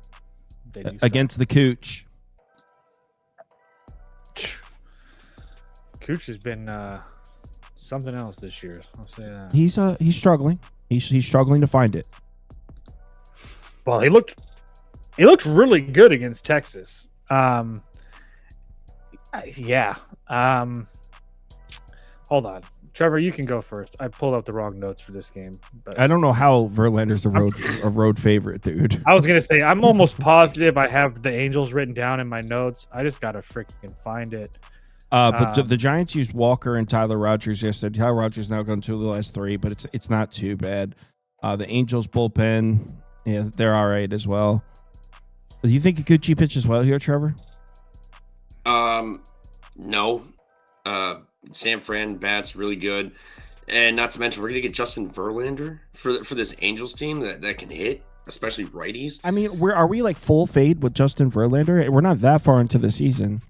Against the Cooch. Cooch has been something else this year. I'll say that. He's struggling. He's struggling to find it. Well, he looked really good against Texas. Yeah. Hold on. Trevor, you can go first. I pulled up the wrong notes for this game. But I don't know how Verlander's a road favorite, dude. I was going to say, I'm almost positive I have the Angels written down in my notes. I just got to freaking find it. But the Giants used Walker and Tyler Rogers yesterday. Tyler Rogers now gone 2 of the last 3, but it's not too bad. The Angels bullpen, yeah, they're all right as well. Do you think Kikuchi pitches well here, Trevor? No. San Fran bats really good, and not to mention we're gonna get Justin Verlander for this Angels team that can hit, especially righties. I mean, are we like full fade with Justin Verlander? We're not that far into the season.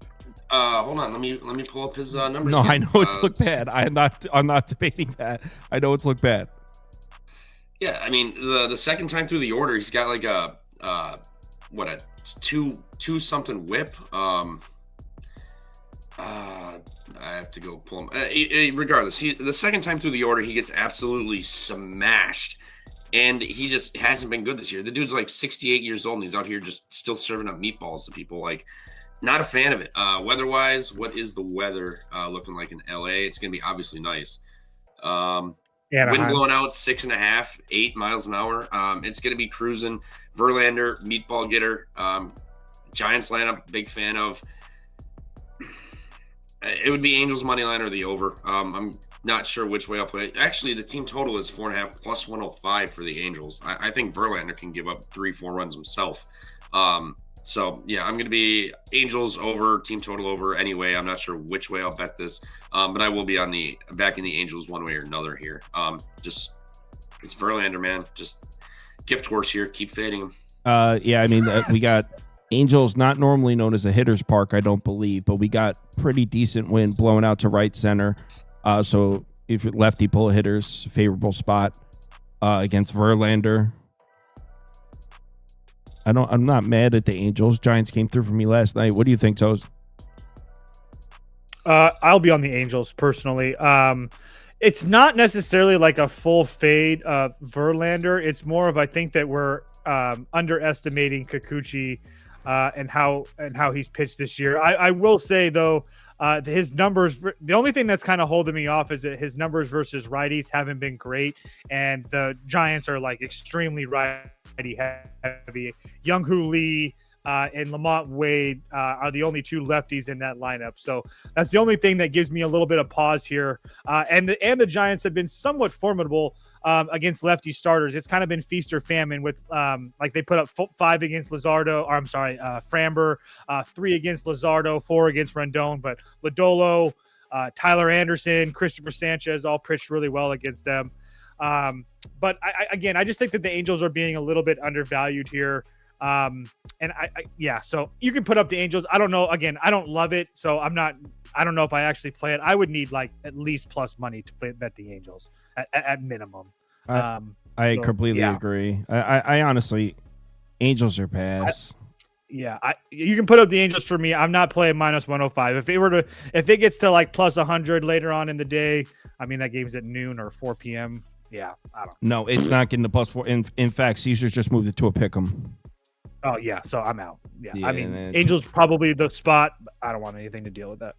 Hold on, let me pull up his numbers. No, again. I know it's looked bad. I'm not debating that. I know it's looked bad. Yeah, I mean the second time through the order, he's got like a two something whip. I have to go pull him. Regardless, the second time through the order, he gets absolutely smashed, and he just hasn't been good this year. The dude's like 68 years old, and he's out here just still serving up meatballs to people. Like, not a fan of it. Weather-wise, what is the weather looking like in LA? It's going to be obviously nice. Wind blowing out 6.5, 8 miles an hour. It's going to be cruising. Verlander, meatball getter. Giants lineup, big fan of. It would be Angels money line or the over. I'm not sure which way I'll play it. Actually, the team total is 4.5 plus 105 for the Angels. I think Verlander can give up 3-4 runs himself. So yeah, I'm going to be Angels over, team total over. Anyway, I'm not sure which way I'll bet this, but I will be on backing the Angels one way or another here. Just it's Verlander, man. Just gift horse here. Keep fading him. Yeah, I mean we got. Angels, not normally known as a hitter's park, I don't believe, but we got pretty decent wind blowing out to right center. So if lefty pull hitters, favorable spot against Verlander. I'm not mad at the Angels. Giants came through for me last night. What do you think, Toes? I'll be on the Angels personally. It's not necessarily like a full fade of Verlander. It's more of I think that we're underestimating Kikuchi. And how he's pitched this year. I will say though, his numbers. The only thing that's kind of holding me off is that his numbers versus righties haven't been great, and the Giants are like extremely righty heavy. Young-Hoo Lee and Lamont Wade are the only 2 lefties in that lineup. So that's the only thing that gives me a little bit of pause here. And the Giants have been somewhat formidable against lefty starters. It's kind of been feast or famine with like they put up 5 against Framber, 3 against Luzardo, 4 against Rendon, but Lodolo, Tyler Anderson, Christopher Sanchez all pitched really well against them. But I just think that the Angels are being a little bit undervalued here. So you can put up the Angels. I don't know. Again, I don't love it. So I don't know if I actually play it. I would need like at least plus money to bet the Angels at minimum. I completely agree. I honestly, Angels are pass. You can put up the Angels for me. I'm not playing minus 105. If it gets to like plus 100 later on in the day, I mean that game's at noon or 4 p.m. Yeah, I don't. No, it's not getting the plus 4. In fact, Caesars just moved it to a pick'em. Oh yeah, so I'm out. Yeah, I mean Angels probably the spot. I don't want anything to deal with that.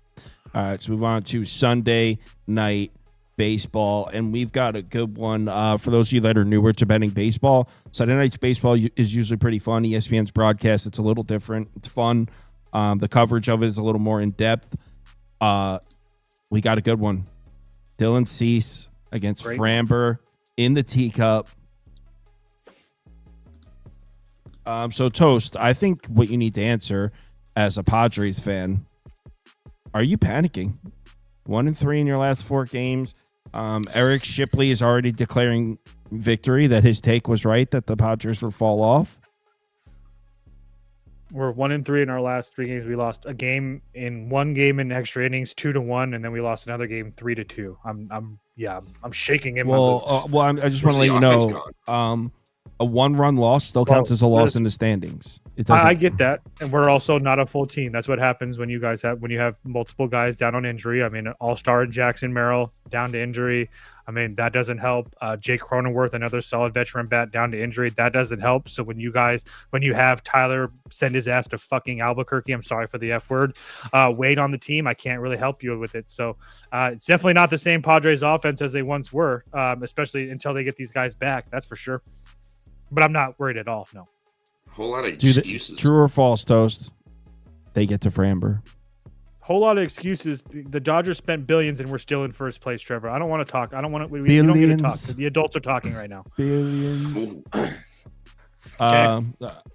All right, so move on to Sunday night baseball, and we've got a good one for those of you that are newer to betting baseball. Sunday night's baseball is usually pretty fun. ESPN's broadcast, it's a little different. It's fun. The coverage of it is a little more in depth. We got a good one. Dylan Cease against Framber in the teacup. So Toast, I think what you need to answer as a Padres fan, are you panicking? 1-3 in your last 4 games. Eric Shipley is already declaring victory, that his take was right, that the Padres would fall off. We're 1-3 in our last 3 games. We lost a game in 1 game in extra innings, 2-1, and then we lost another game 3-2. I'm shaking in my boots. I just want to let you know, A 1-run loss still counts as a loss in the standings. It doesn't. I get that, and we're also not a full team. That's what happens when you have multiple guys down on injury. I mean, an all-star Jackson Merrill down to injury. I mean, that doesn't help. Jake Cronenworth, another solid veteran bat, down to injury. That doesn't help. So when you have Tyler send his ass to fucking Albuquerque, I'm sorry for the F word, wait on the team, I can't really help you with it. So it's definitely not the same Padres offense as they once were, especially until they get these guys back. That's for sure. But I'm not worried at all. No. Whole lot of excuses. True or false, Toast? They get to Framber. Whole lot of excuses. The Dodgers spent billions and we're still in first place, Trevor. I don't want to talk. I don't want to. We don't get to talk. The adults are talking right now. Billions. Okay.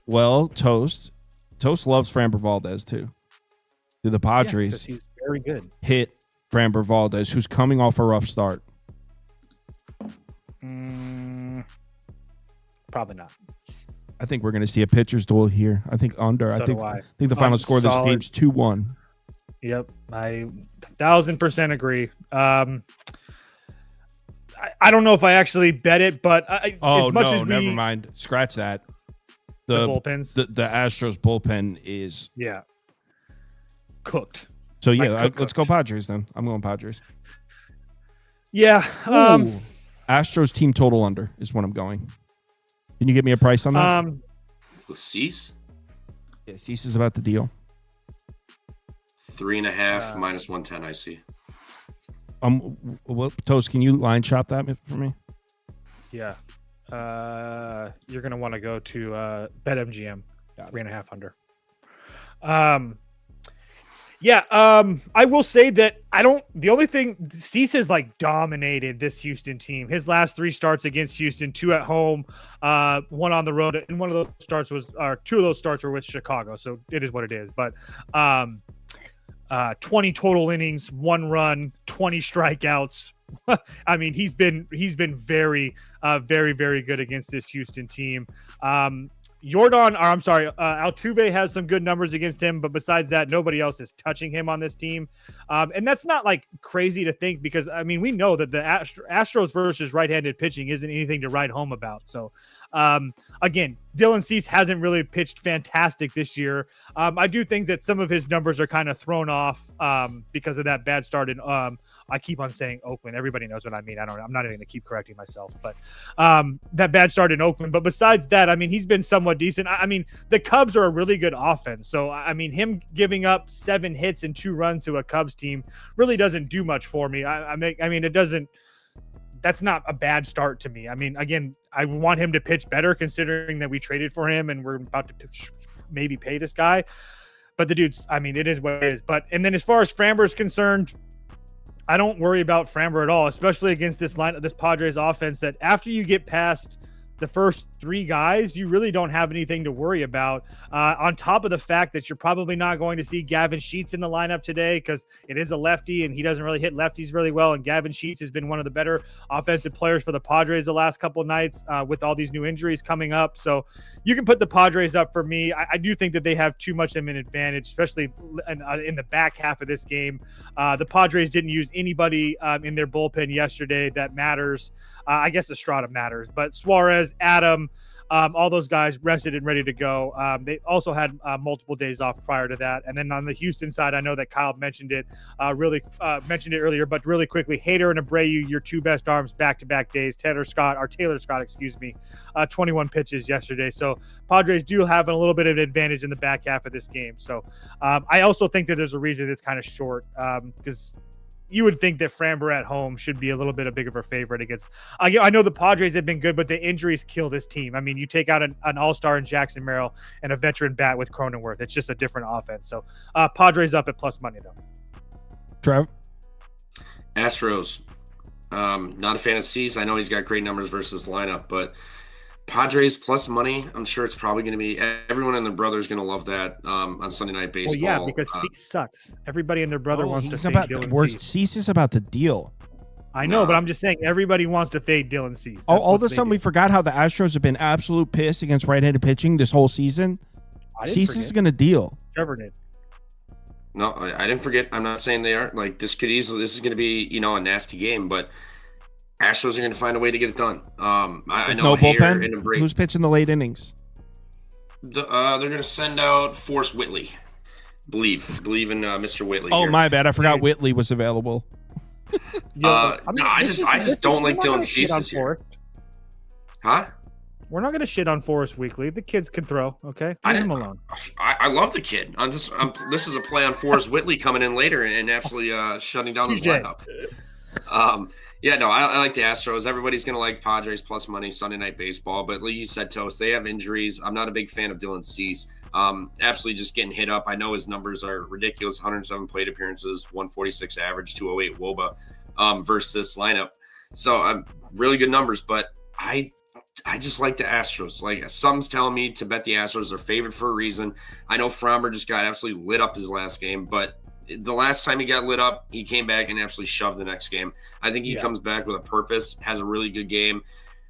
Well, Toast loves Framber Valdez too. Do the Padres he's very good. hit Framber Valdez, who's coming off a rough start? Probably not. I think we're going to see a pitcher's duel here. I think under. So I think do I. think the final score of this Solid. game's 2-1. Yep, I 1000% agree. I don't know if I actually bet it, but Never mind. Scratch that. The bullpens. The Astros bullpen is cooked. So yeah, Like let's go Padres then. I'm going Padres. Yeah. Astros team total under is what I'm going. Can you get me a price on that? With Cease? Yeah, Cease is about the deal. 3.5 minus 110. I see. Toast, can you line shop that for me? Yeah. You're gonna want to go to BetMGM. 3.5 under. I will say that the only thing Cease has dominated this Houston team. His last 3 starts against Houston, 2 at home, 1 on the road, and two of those starts were with Chicago. So it is what it is. But 20 total innings, 1 run, 20 strikeouts. I mean, he's been very, very, very good against this Houston team. Altuve has some good numbers against him, but besides that, nobody else is touching him on this team. And that's not crazy to think because, I mean, we know that the Astros versus right-handed pitching isn't anything to write home about. So, again, Dylan Cease hasn't really pitched fantastic this year. I do think that some of his numbers are kind of thrown off because of that bad start in I keep on saying Oakland. Everybody knows what I mean. I'm not even going to keep correcting myself, but that bad start in Oakland. But besides that, I mean, he's been somewhat decent. I mean, the Cubs are a really good offense. So, I mean, him giving up 7 hits and 2 runs to a Cubs team really doesn't do much for me. It doesn't. That's not a bad start to me. I mean, again, I want him to pitch better considering that we traded for him and we're about to maybe pay this guy. But the dude's, I mean, it is what it is. And then as far as Framber is concerned, I don't worry about Framber at all, especially against this Padres offense that after you get past the first 3 guys, you really don't have anything to worry about. On top of the fact that you're probably not going to see Gavin Sheets in the lineup today because it is a lefty and he doesn't really hit lefties really well. And Gavin Sheets has been one of the better offensive players for the Padres the last couple of nights with all these new injuries coming up. So you can put the Padres up for me. I do think that they have too much of an advantage, especially in the back half of this game. The Padres didn't use anybody in their bullpen yesterday that matters. I guess Estrada matters, but Suarez, Adam, all those guys rested and ready to go. They also had multiple days off prior to that. And then on the Houston side, I know that Kyle mentioned it earlier, but really quickly, Hader and Abreu, your 2 best arms back-to-back days. Taylor Scott, 21 pitches yesterday. So Padres do have a little bit of an advantage in the back half of this game. So I also think that there's a reason it's kind of short because you would think that Framber at home should be a little bit bigger of a favorite against. I know the Padres have been good, but the injuries kill this team. I mean, you take out an all-star in Jackson Merrill and a veteran bat with Cronenworth. It's just a different offense. So Padres up at plus money, though. Trev? Astros. Not a fan of Cease. I know he's got great numbers versus lineup, but Padres plus money. I'm sure it's probably going to be everyone and their brother is going to love that on Sunday Night Baseball. Well, yeah, because Cease sucks. Everybody and their brother wants to fade Dylan Cease. Cease is about the deal. I know, but I'm just saying everybody wants to fade Dylan Cease. All of a sudden, we forgot how the Astros have been absolute piss against right-handed pitching this whole season. Cease is going to deal. Trevor did. No, I didn't forget. I'm not saying they are. This is going to be, a nasty game, but Astros are going to find a way to get it done. I know No Hayer in a bullpen. break. Who's pitching the late innings? They're going to send out Forrest Whitley. Believe in Mr. Whitley. Oh, here. my bad. I forgot Whitley was available. No, I just don't like Dylan Cease's here. Huh? We're not going to shit on Forrest Weekly. The kids can throw. Okay, I leave him didn't- alone. I love the kid. This is a play on Forrest Whitley coming in later and absolutely shutting down his TJ. lineup. Yeah, no, I like the Astros. Everybody's going to like Padres plus money Sunday Night Baseball. But like you said, Toast, they have injuries. I'm not a big fan of Dylan Cease. Absolutely just getting hit up. I know his numbers are ridiculous. 107 plate appearances, 146 average, 208 WOBA versus this lineup. So really good numbers. But I just like the Astros. Like something's telling me to bet the Astros are favored for a reason. I know Fromber just got absolutely lit up his last game, but the last time he got lit up, he came back and absolutely shoved the next game. I think he comes back with a purpose, has a really good game.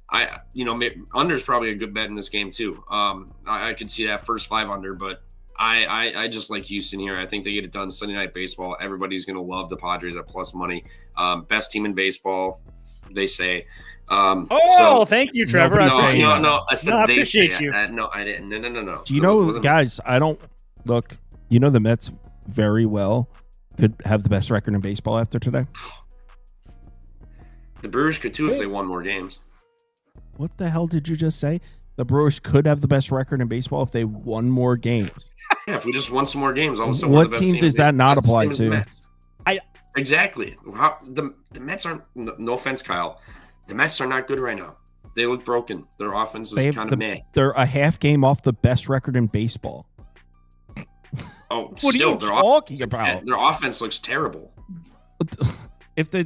Under is probably a good bet in this game too. I could see that first 5 under, but I just like Houston here. I think they get it done Sunday Night Baseball. Everybody's going to love the Padres at plus money. Best team in baseball, they say. Thank you, Trevor. Nobody's saying No. I said No, I they appreciate say you. No, I didn't. No. Do you know, guys, I don't look, you know, the Mets very well could have the best record in baseball after today. The Brewers could too if they won more games. What the hell did you just say? The Brewers could have the best record in baseball if they won more games. Yeah, if we just won some more games, all of a sudden What we're the best team in does that baseball. not That's the apply same as the to? Mets. Exactly. How the Mets aren't. No offense, Kyle. The Mets are not good right now. They look broken. Their offense is kind of meh. They're a half game off the best record in baseball. Oh, What still, are you talking about? Their offense looks terrible. If the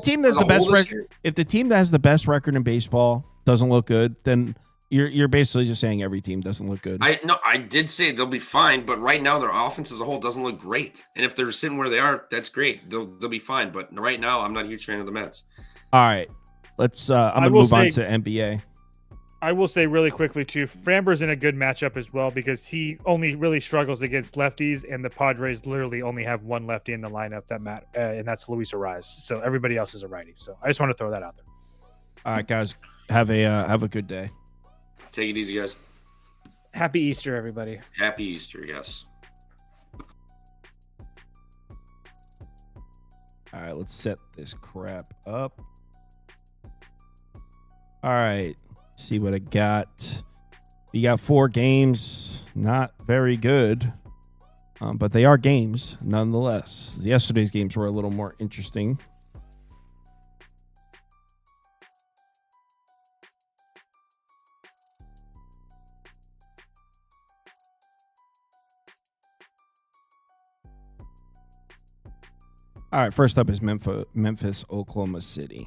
team as that's the a best whole this record, year. if the team that has the best record in baseball doesn't look good, then you're basically just saying every team doesn't look good. I did say they'll be fine, but right now their offense as a whole doesn't look great. And if they're sitting where they are, that's great. They'll be fine. But right now, I'm not a huge fan of the Mets. All right, let's. I'm gonna move on to NBA. I will say really quickly too, Framber's in a good matchup as well because he only really struggles against lefties, and the Padres literally only have one lefty in the lineup and that's Luis Ariz. So everybody else is a righty. So I just want to throw that out there. All right, guys, have a good day. Take it easy, guys. Happy Easter, everybody. Happy Easter, yes. All right, let's set this crap up. All right, see what I got. You got 4 games, not very good, but they are games nonetheless. Yesterday's games were a little more interesting. All right, first up is Memphis, Oklahoma City.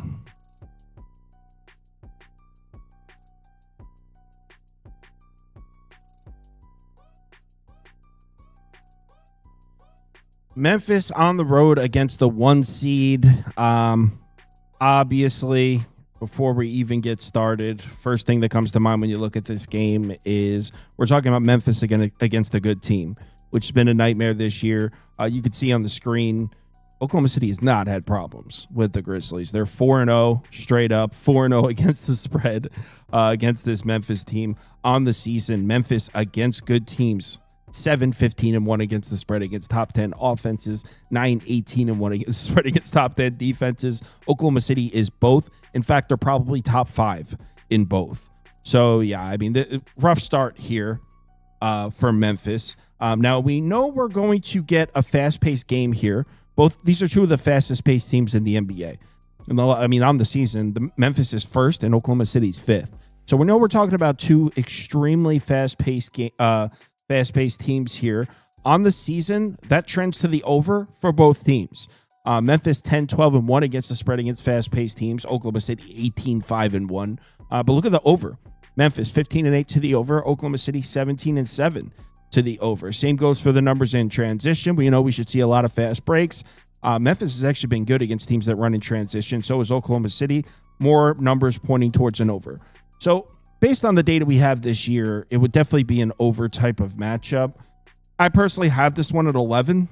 Memphis on the road against the 1 seed. Obviously, before we even get started, first thing that comes to mind when you look at this game is we're talking about Memphis against a good team, which has been a nightmare this year. You can see on the screen, Oklahoma City has not had problems with the Grizzlies. They're 4-0 straight up, 4-0 against the spread against this Memphis team on the season. Memphis against good teams, 7-15-1 against the spread against top 10 offenses, 9-18-1 against the spread against top 10 defenses. Oklahoma City is both. In fact, they're probably top 5 in both. So, yeah, I mean, the rough start here for Memphis. Now, we know we're going to get a fast-paced game here. These are 2 of the fastest-paced teams in the NBA. I mean, on the season, Memphis is 1st and Oklahoma City's 5th. So we know we're talking about 2 extremely fast-paced teams here. On the season, that trends to the over for both teams. Memphis 10-12-1 against the spread against fast-paced teams. Oklahoma City 18-5-1. But look at the over. Memphis 15-8 to the over. Oklahoma City 17-7 to the over. Same goes for the numbers in transition. We know we should see a lot of fast breaks. Memphis has actually been good against teams that run in transition. So is Oklahoma City. More numbers pointing towards an over. So based on the data we have this year, it would definitely be an over type of matchup. I personally have this one at 11.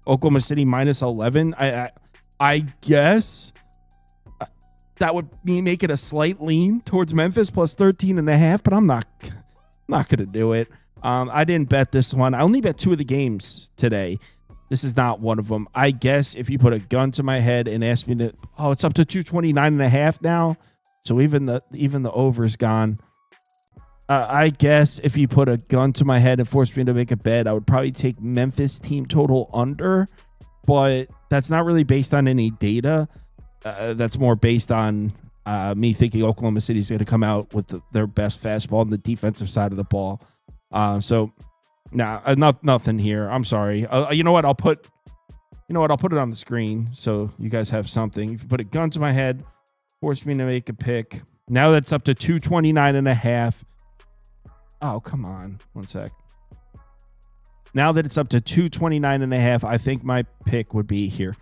Oklahoma City minus 11. I guess that would make it a slight lean towards Memphis plus 13.5, but I'm not going to do it. I didn't bet this one. I only bet 2 of the games today. This is not one of them. I guess if you put a gun to my head and ask me to, it's up to 229.5 now. So even the over's gone. I guess if you put a gun to my head and force me to make a bet, I would probably take Memphis team total under, but that's not really based on any data. That's more based on me thinking Oklahoma City is going to come out with their best fastball on the defensive side of the ball. Nothing here. I'm sorry. You know what? I'll put it on the screen so you guys have something. If you put a gun to my head, force me to make a pick. Now that's up to 229.5. Oh, come on. One sec. Now that it's up to 229.5, I think my pick would be here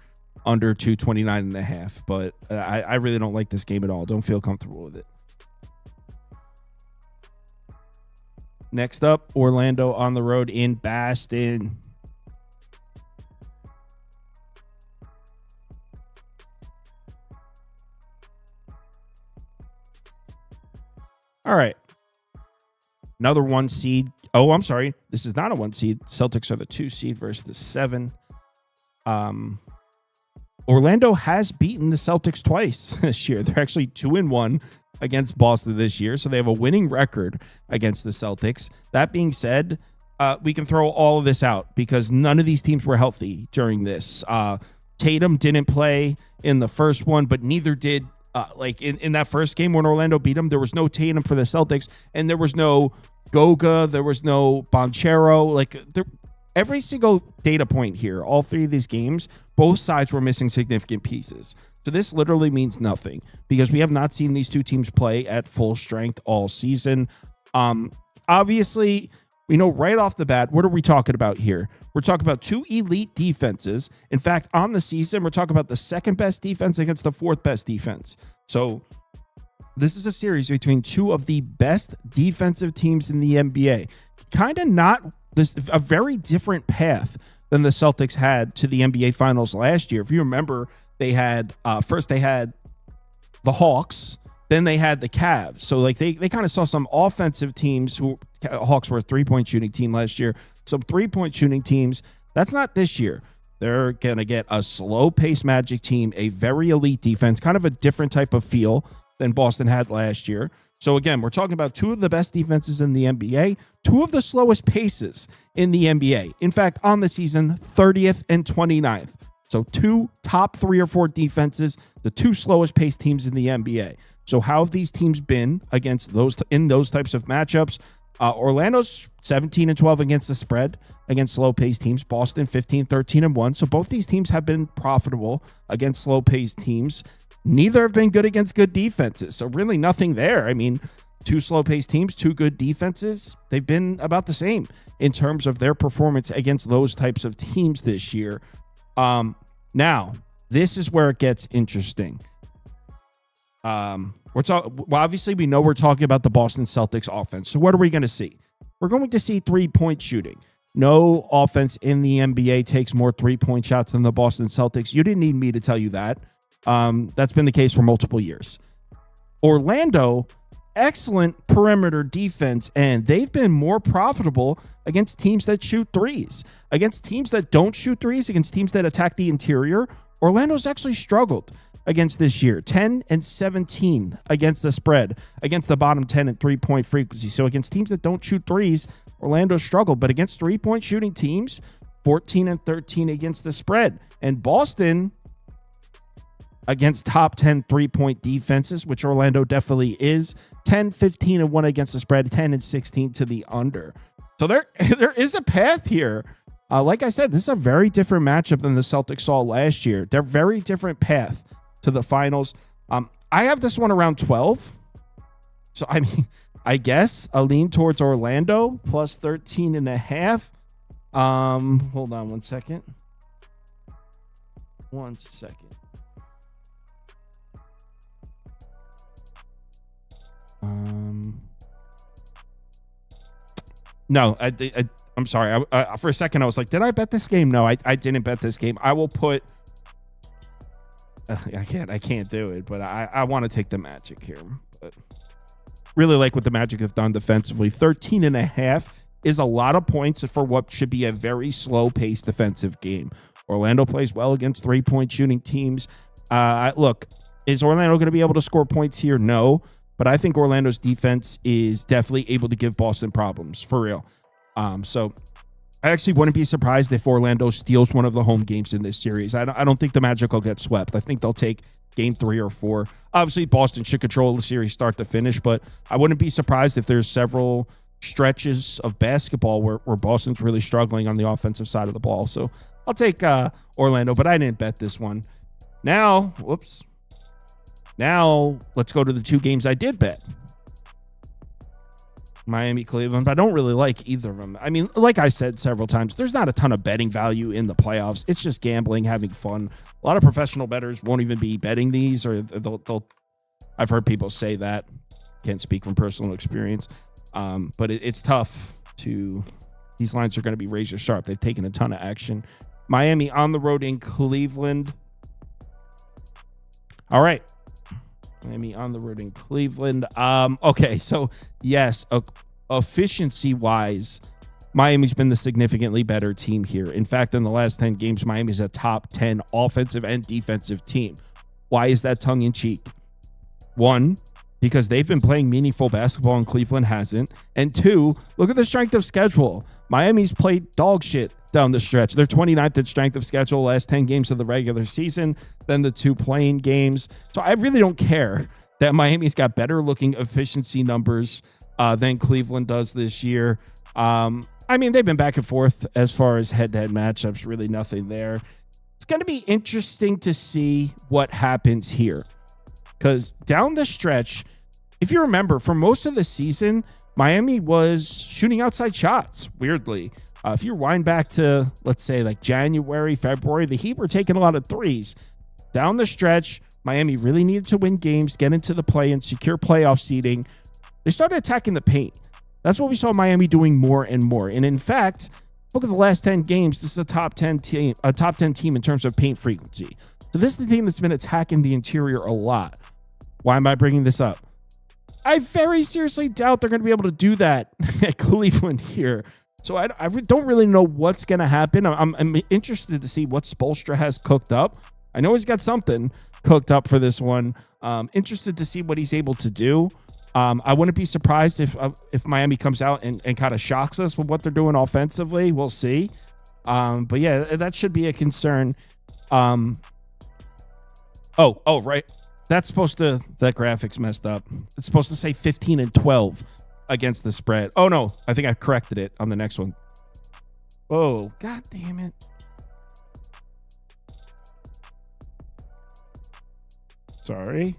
under 229.5. But I really don't like this game at all. Don't feel comfortable with it. Next up, Orlando on the road in Boston. All right. Another 1 seed. Oh, I'm sorry. This is not a 1 seed. Celtics are the 2 seed versus the 7. Orlando has beaten the Celtics twice this year. They're actually 2-1 against Boston this year, so they have a winning record against the Celtics. That being said, we can throw all of this out because none of these teams were healthy during this. Tatum didn't play in the first one, but neither did in that first game when Orlando beat them. There was no Tatum for the Celtics, and there was no Goga, there was no Banchero. Every single data point here, all 3 of these games, both sides were missing significant pieces. So this literally means nothing because we have not seen these 2 teams play at full strength all season. Obviously, we know right off the bat, what are we talking about here? We're talking about 2 elite defenses. In fact, on the season, we're talking about the 2nd best defense against the 4th best defense. So this is a series between 2 of the best defensive teams in the NBA. Kind of a very different path than the Celtics had to the NBA Finals last year. If you remember, they had first they had the Hawks, then they had the Cavs. So they kind of saw some offensive teams. Hawks were a 3-point shooting team last year. Some 3-point shooting teams. That's not this year. They're going to get a slow-paced Magic team, a very elite defense, kind of a different type of feel than Boston had last year. So again, we're talking about 2 of the best defenses in the NBA, 2 of the slowest paces in the NBA. In fact, on the season, 30th and 29th. So 2 top 3 or 4 defenses, the 2 slowest paced teams in the NBA. So how have these teams been against those types of matchups? Orlando's 17-12 against the spread against slow-paced teams. Boston 15-13-1. So both these teams have been profitable against slow-paced teams. Neither have been good against good defenses. So really nothing there. I mean, 2 slow-paced teams, 2 good defenses. They've been about the same in terms of their performance against those types of teams this year. Now, this is where it gets interesting. Obviously, we know we're talking about the Boston Celtics offense. So what are we going to see? We're going to see 3-point shooting. No offense in the NBA takes more 3-point shots than the Boston Celtics. You didn't need me to tell you that. That's been the case for multiple years. Orlando, excellent perimeter defense, and they've been more profitable against teams that shoot threes. Against teams that don't shoot threes, against teams that attack the interior, Orlando's actually struggled against this year. 10-17 against the spread, against the bottom 10 in 3-point frequency. So against teams that don't shoot threes, Orlando struggled. But against 3-point shooting teams, 14-13 against the spread. And Boston, against top 10 3-point defenses, which Orlando definitely is, 10-15-1 against the spread, 10-16 to the under. So there is a path here. Like I said, this is a very different matchup than the Celtics saw last year. They're very different path to the finals. I have this one around 12. So, I mean, I guess a lean towards Orlando plus 13.5. Hold on one second. No, I'm sorry. For a second, I was like, did I bet this game? No, I didn't bet this game. I will put I can't do it, but I want to take the Magic here. But really like what the Magic have done defensively. 13.5 is a lot of points for what should be a very slow-paced defensive game. Orlando plays well against three-point shooting teams. Look, is Orlando going to be able to score points here? No, but I think Orlando's defense is definitely able to give Boston problems, for real. So I actually wouldn't be surprised if Orlando steals one of the home games in this series. I don't think the Magic will get swept. I think they'll take game 3 or 4. Obviously, Boston should control the series start to finish, but I wouldn't be surprised if there's several stretches of basketball where Boston's really struggling on the offensive side of the ball. So I'll take Orlando, but I didn't bet this one. Now, let's go to the 2 games I did bet. Miami, Cleveland, but I don't really like either of them. I mean, like I said several times, there's not a ton of betting value in the playoffs. It's just gambling, having fun. A lot of professional bettors won't even be betting these, or they'll I've heard people say that. Can't speak from personal experience. But it's tough to, these lines are going to be razor sharp. They've taken a ton of action. Miami on the road in Cleveland. All right. Miami on the road in Cleveland. Okay, so yes, efficiency-wise, Miami's been the significantly better team here. In fact, in the last 10 games, Miami's a top 10 offensive and defensive team. Why is that tongue-in-cheek? 1, because they've been playing meaningful basketball and Cleveland hasn't. And 2, look at the strength of schedule. Miami's played dog shit down the stretch. They're 29th in strength of schedule last 10 games of the regular season, then the 2 playing games. So I really don't care that Miami's got better looking efficiency numbers than Cleveland does this year. I mean, they've been back and forth as far as head-to-head matchups, really nothing there. It's going to be interesting to see what happens here, because down the stretch, if you remember, for most of the season, Miami was shooting outside shots, weirdly. If you wind back to, let's say, like January, February, the Heat were taking a lot of threes. Down the stretch, Miami really needed to win games, get into the play, and secure playoff seeding. They started attacking the paint. That's what we saw Miami doing more and more. And in fact, look at the last 10 games. This is a top 10 team in terms of paint frequency. So this is the team that's been attacking the interior a lot. Why am I bringing this up? I very seriously doubt they're going to be able to do that at Cleveland here. So I don't really know what's going to happen. I'm interested to see what Spoelstra has cooked up. I know he's got something cooked up for this one. Interested to see what he's able to do. I wouldn't be surprised if Miami comes out and kind of shocks us with what they're doing offensively. We'll see. But yeah, that should be a concern. Right. That graphics messed up. It's supposed to say 15-12 against the spread. Oh no, I think I corrected it on the next one. Oh, god damn it. Sorry.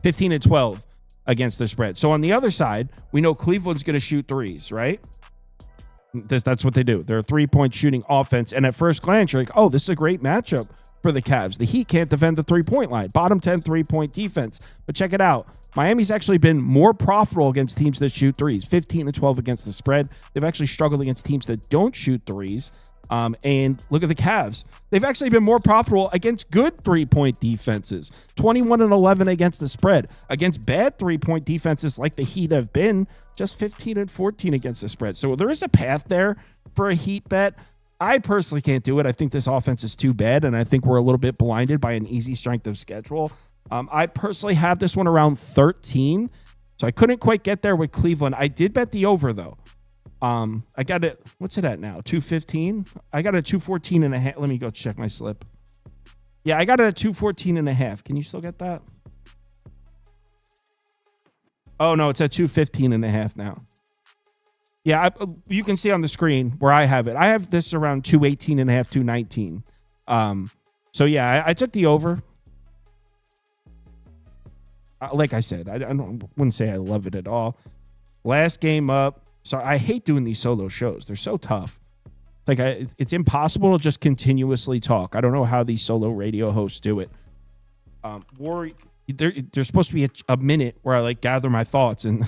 15-12 against the spread. So on the other side, we know Cleveland's going to shoot threes, right? That's what they do. They're a 3-point shooting offense. And at first glance, you're like, oh, this is a great matchup for the Cavs. The Heat can't defend the 3-point line. Bottom 10 3-point defense. But check it out. Miami's actually been more profitable against teams that shoot threes. 15-12 against the spread. They've actually struggled against teams that don't shoot threes. And look at the Cavs. They've actually been more profitable against good 3-point defenses. 21-11 against the spread. Against bad 3-point defenses like the Heat have been, just 15-14 against the spread. So there is a path there for a Heat bet. I personally can't do it. I think this offense is too bad, and I think we're a little bit blinded by an easy strength of schedule. I personally have this one around 13, so I couldn't quite get there with Cleveland. I did bet the over, though. I got it. What's it at now? 215? I got it at 214.5. Let me go check my slip. Yeah, I got it at 214.5. Can you still get that? Oh, no, it's at 215.5 now. Yeah, you can see on the screen where I have it. I have this around 218.5, 219. So yeah, I took the over. Like I said, I wouldn't say I love it at all. Last game up. So I hate doing these solo shows. They're so tough. Like it's impossible to just continuously talk. I don't know how these solo radio hosts do it. There's supposed to be a minute where I like gather my thoughts, and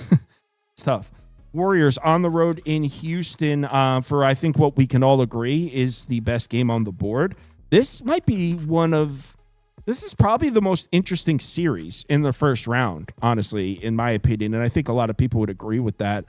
it's tough. Warriors on the road in Houston for, I think, what we can all agree is the best game on the board. This might be one of this is probably the most interesting series in the first round, honestly, in my opinion. And I think a lot of people would agree with that.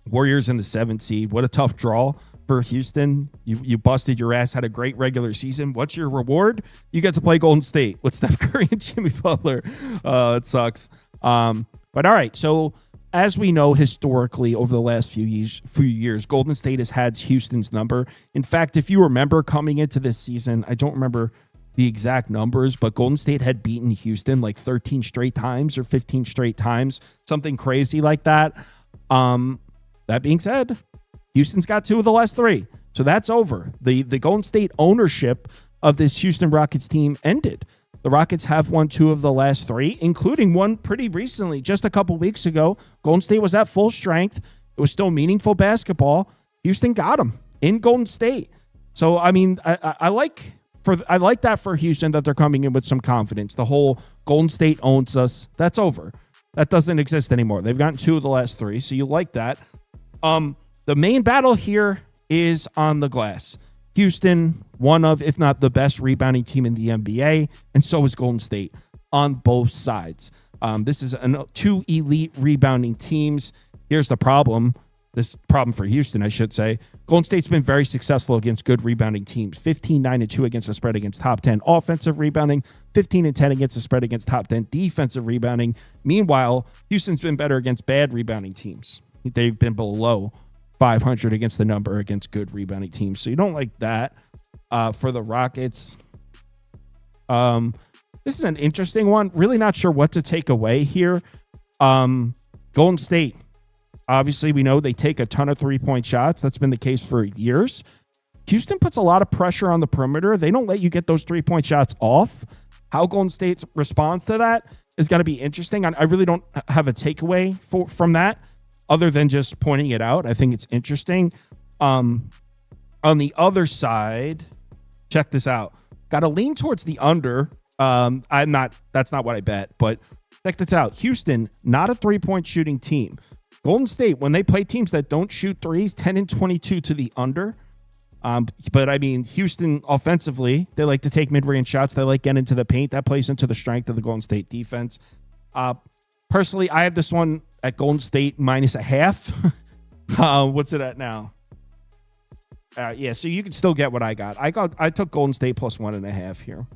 Warriors in the 7th seed. What a tough draw for Houston. You busted your ass, had a great regular season. What's your reward? You get to play Golden State with Steph Curry and Jimmy Butler. It sucks. But all right, so as we know, historically over the last few years, Golden State has had Houston's number. In fact, if you remember coming into this season, I don't remember the exact numbers, but Golden State had beaten Houston like 13 straight times or 15 straight times, something crazy like that. That being said, Houston's got 2 of the last 3. So that's over. The Golden State ownership of this Houston Rockets team ended. The Rockets have won 2 of the last 3, including one pretty recently, just a couple weeks ago. Golden State was at full strength. It was still meaningful basketball. Houston got them in Golden State. So, I mean, I like that for Houston, that they're coming in with some confidence. The whole Golden State owns us, that's over. That doesn't exist anymore. They've gotten 2 of the last 3, so you like that. The main battle here is on the glass. Houston, one of, if not the best rebounding team in the NBA, and so is Golden State on both sides. This is 2 elite rebounding teams. Here's the problem. This problem for Houston, I should say. Golden State's been very successful against good rebounding teams. 15-9-2 against the spread against top 10 offensive rebounding. 15-10 against the spread against top 10 defensive rebounding. Meanwhile, Houston's been better against bad rebounding teams. They've been below 500 against the number against good rebounding teams. So you don't like that. For the Rockets, this is an interesting one. Really not sure what to take away here. Golden State, obviously, we know they take a ton of 3-point shots. That's been the case for years. Houston puts a lot of pressure on the perimeter. They don't let you get those 3-point shots off. How Golden State responds to that is going to be interesting. I really don't have a takeaway from that other than just pointing it out. I think it's interesting. On the other side, check this out. Got to lean towards the under. That's not what I bet, but check this out. Houston, not a 3-point shooting team. Golden State, when they play teams that don't shoot threes, 10-22 to the under. But I mean, Houston offensively, they like to take mid-range shots. They like getting into the paint. That plays into the strength of the Golden State defense. Personally, I have this one at Golden State -0.5. What's it at now? Yeah, so you can still get what I got. I took Golden State +1.5 here.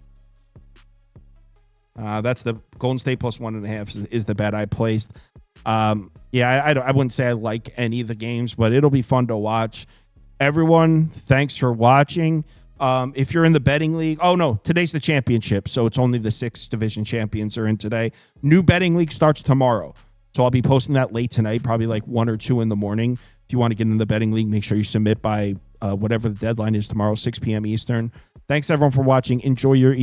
That's the Golden State +1.5 is the bet I placed. Yeah, I wouldn't say I like any of the games, but it'll be fun to watch. Everyone, thanks for watching. If you're in the betting league, today's the championship, so it's only the 6 division champions are in today. New betting league starts tomorrow, so I'll be posting that late tonight, probably like 1 or 2 in the morning. If you want to get in the betting league, make sure you submit by whatever the deadline is tomorrow, 6 p.m. Eastern. Thanks, everyone, for watching. Enjoy your Easter.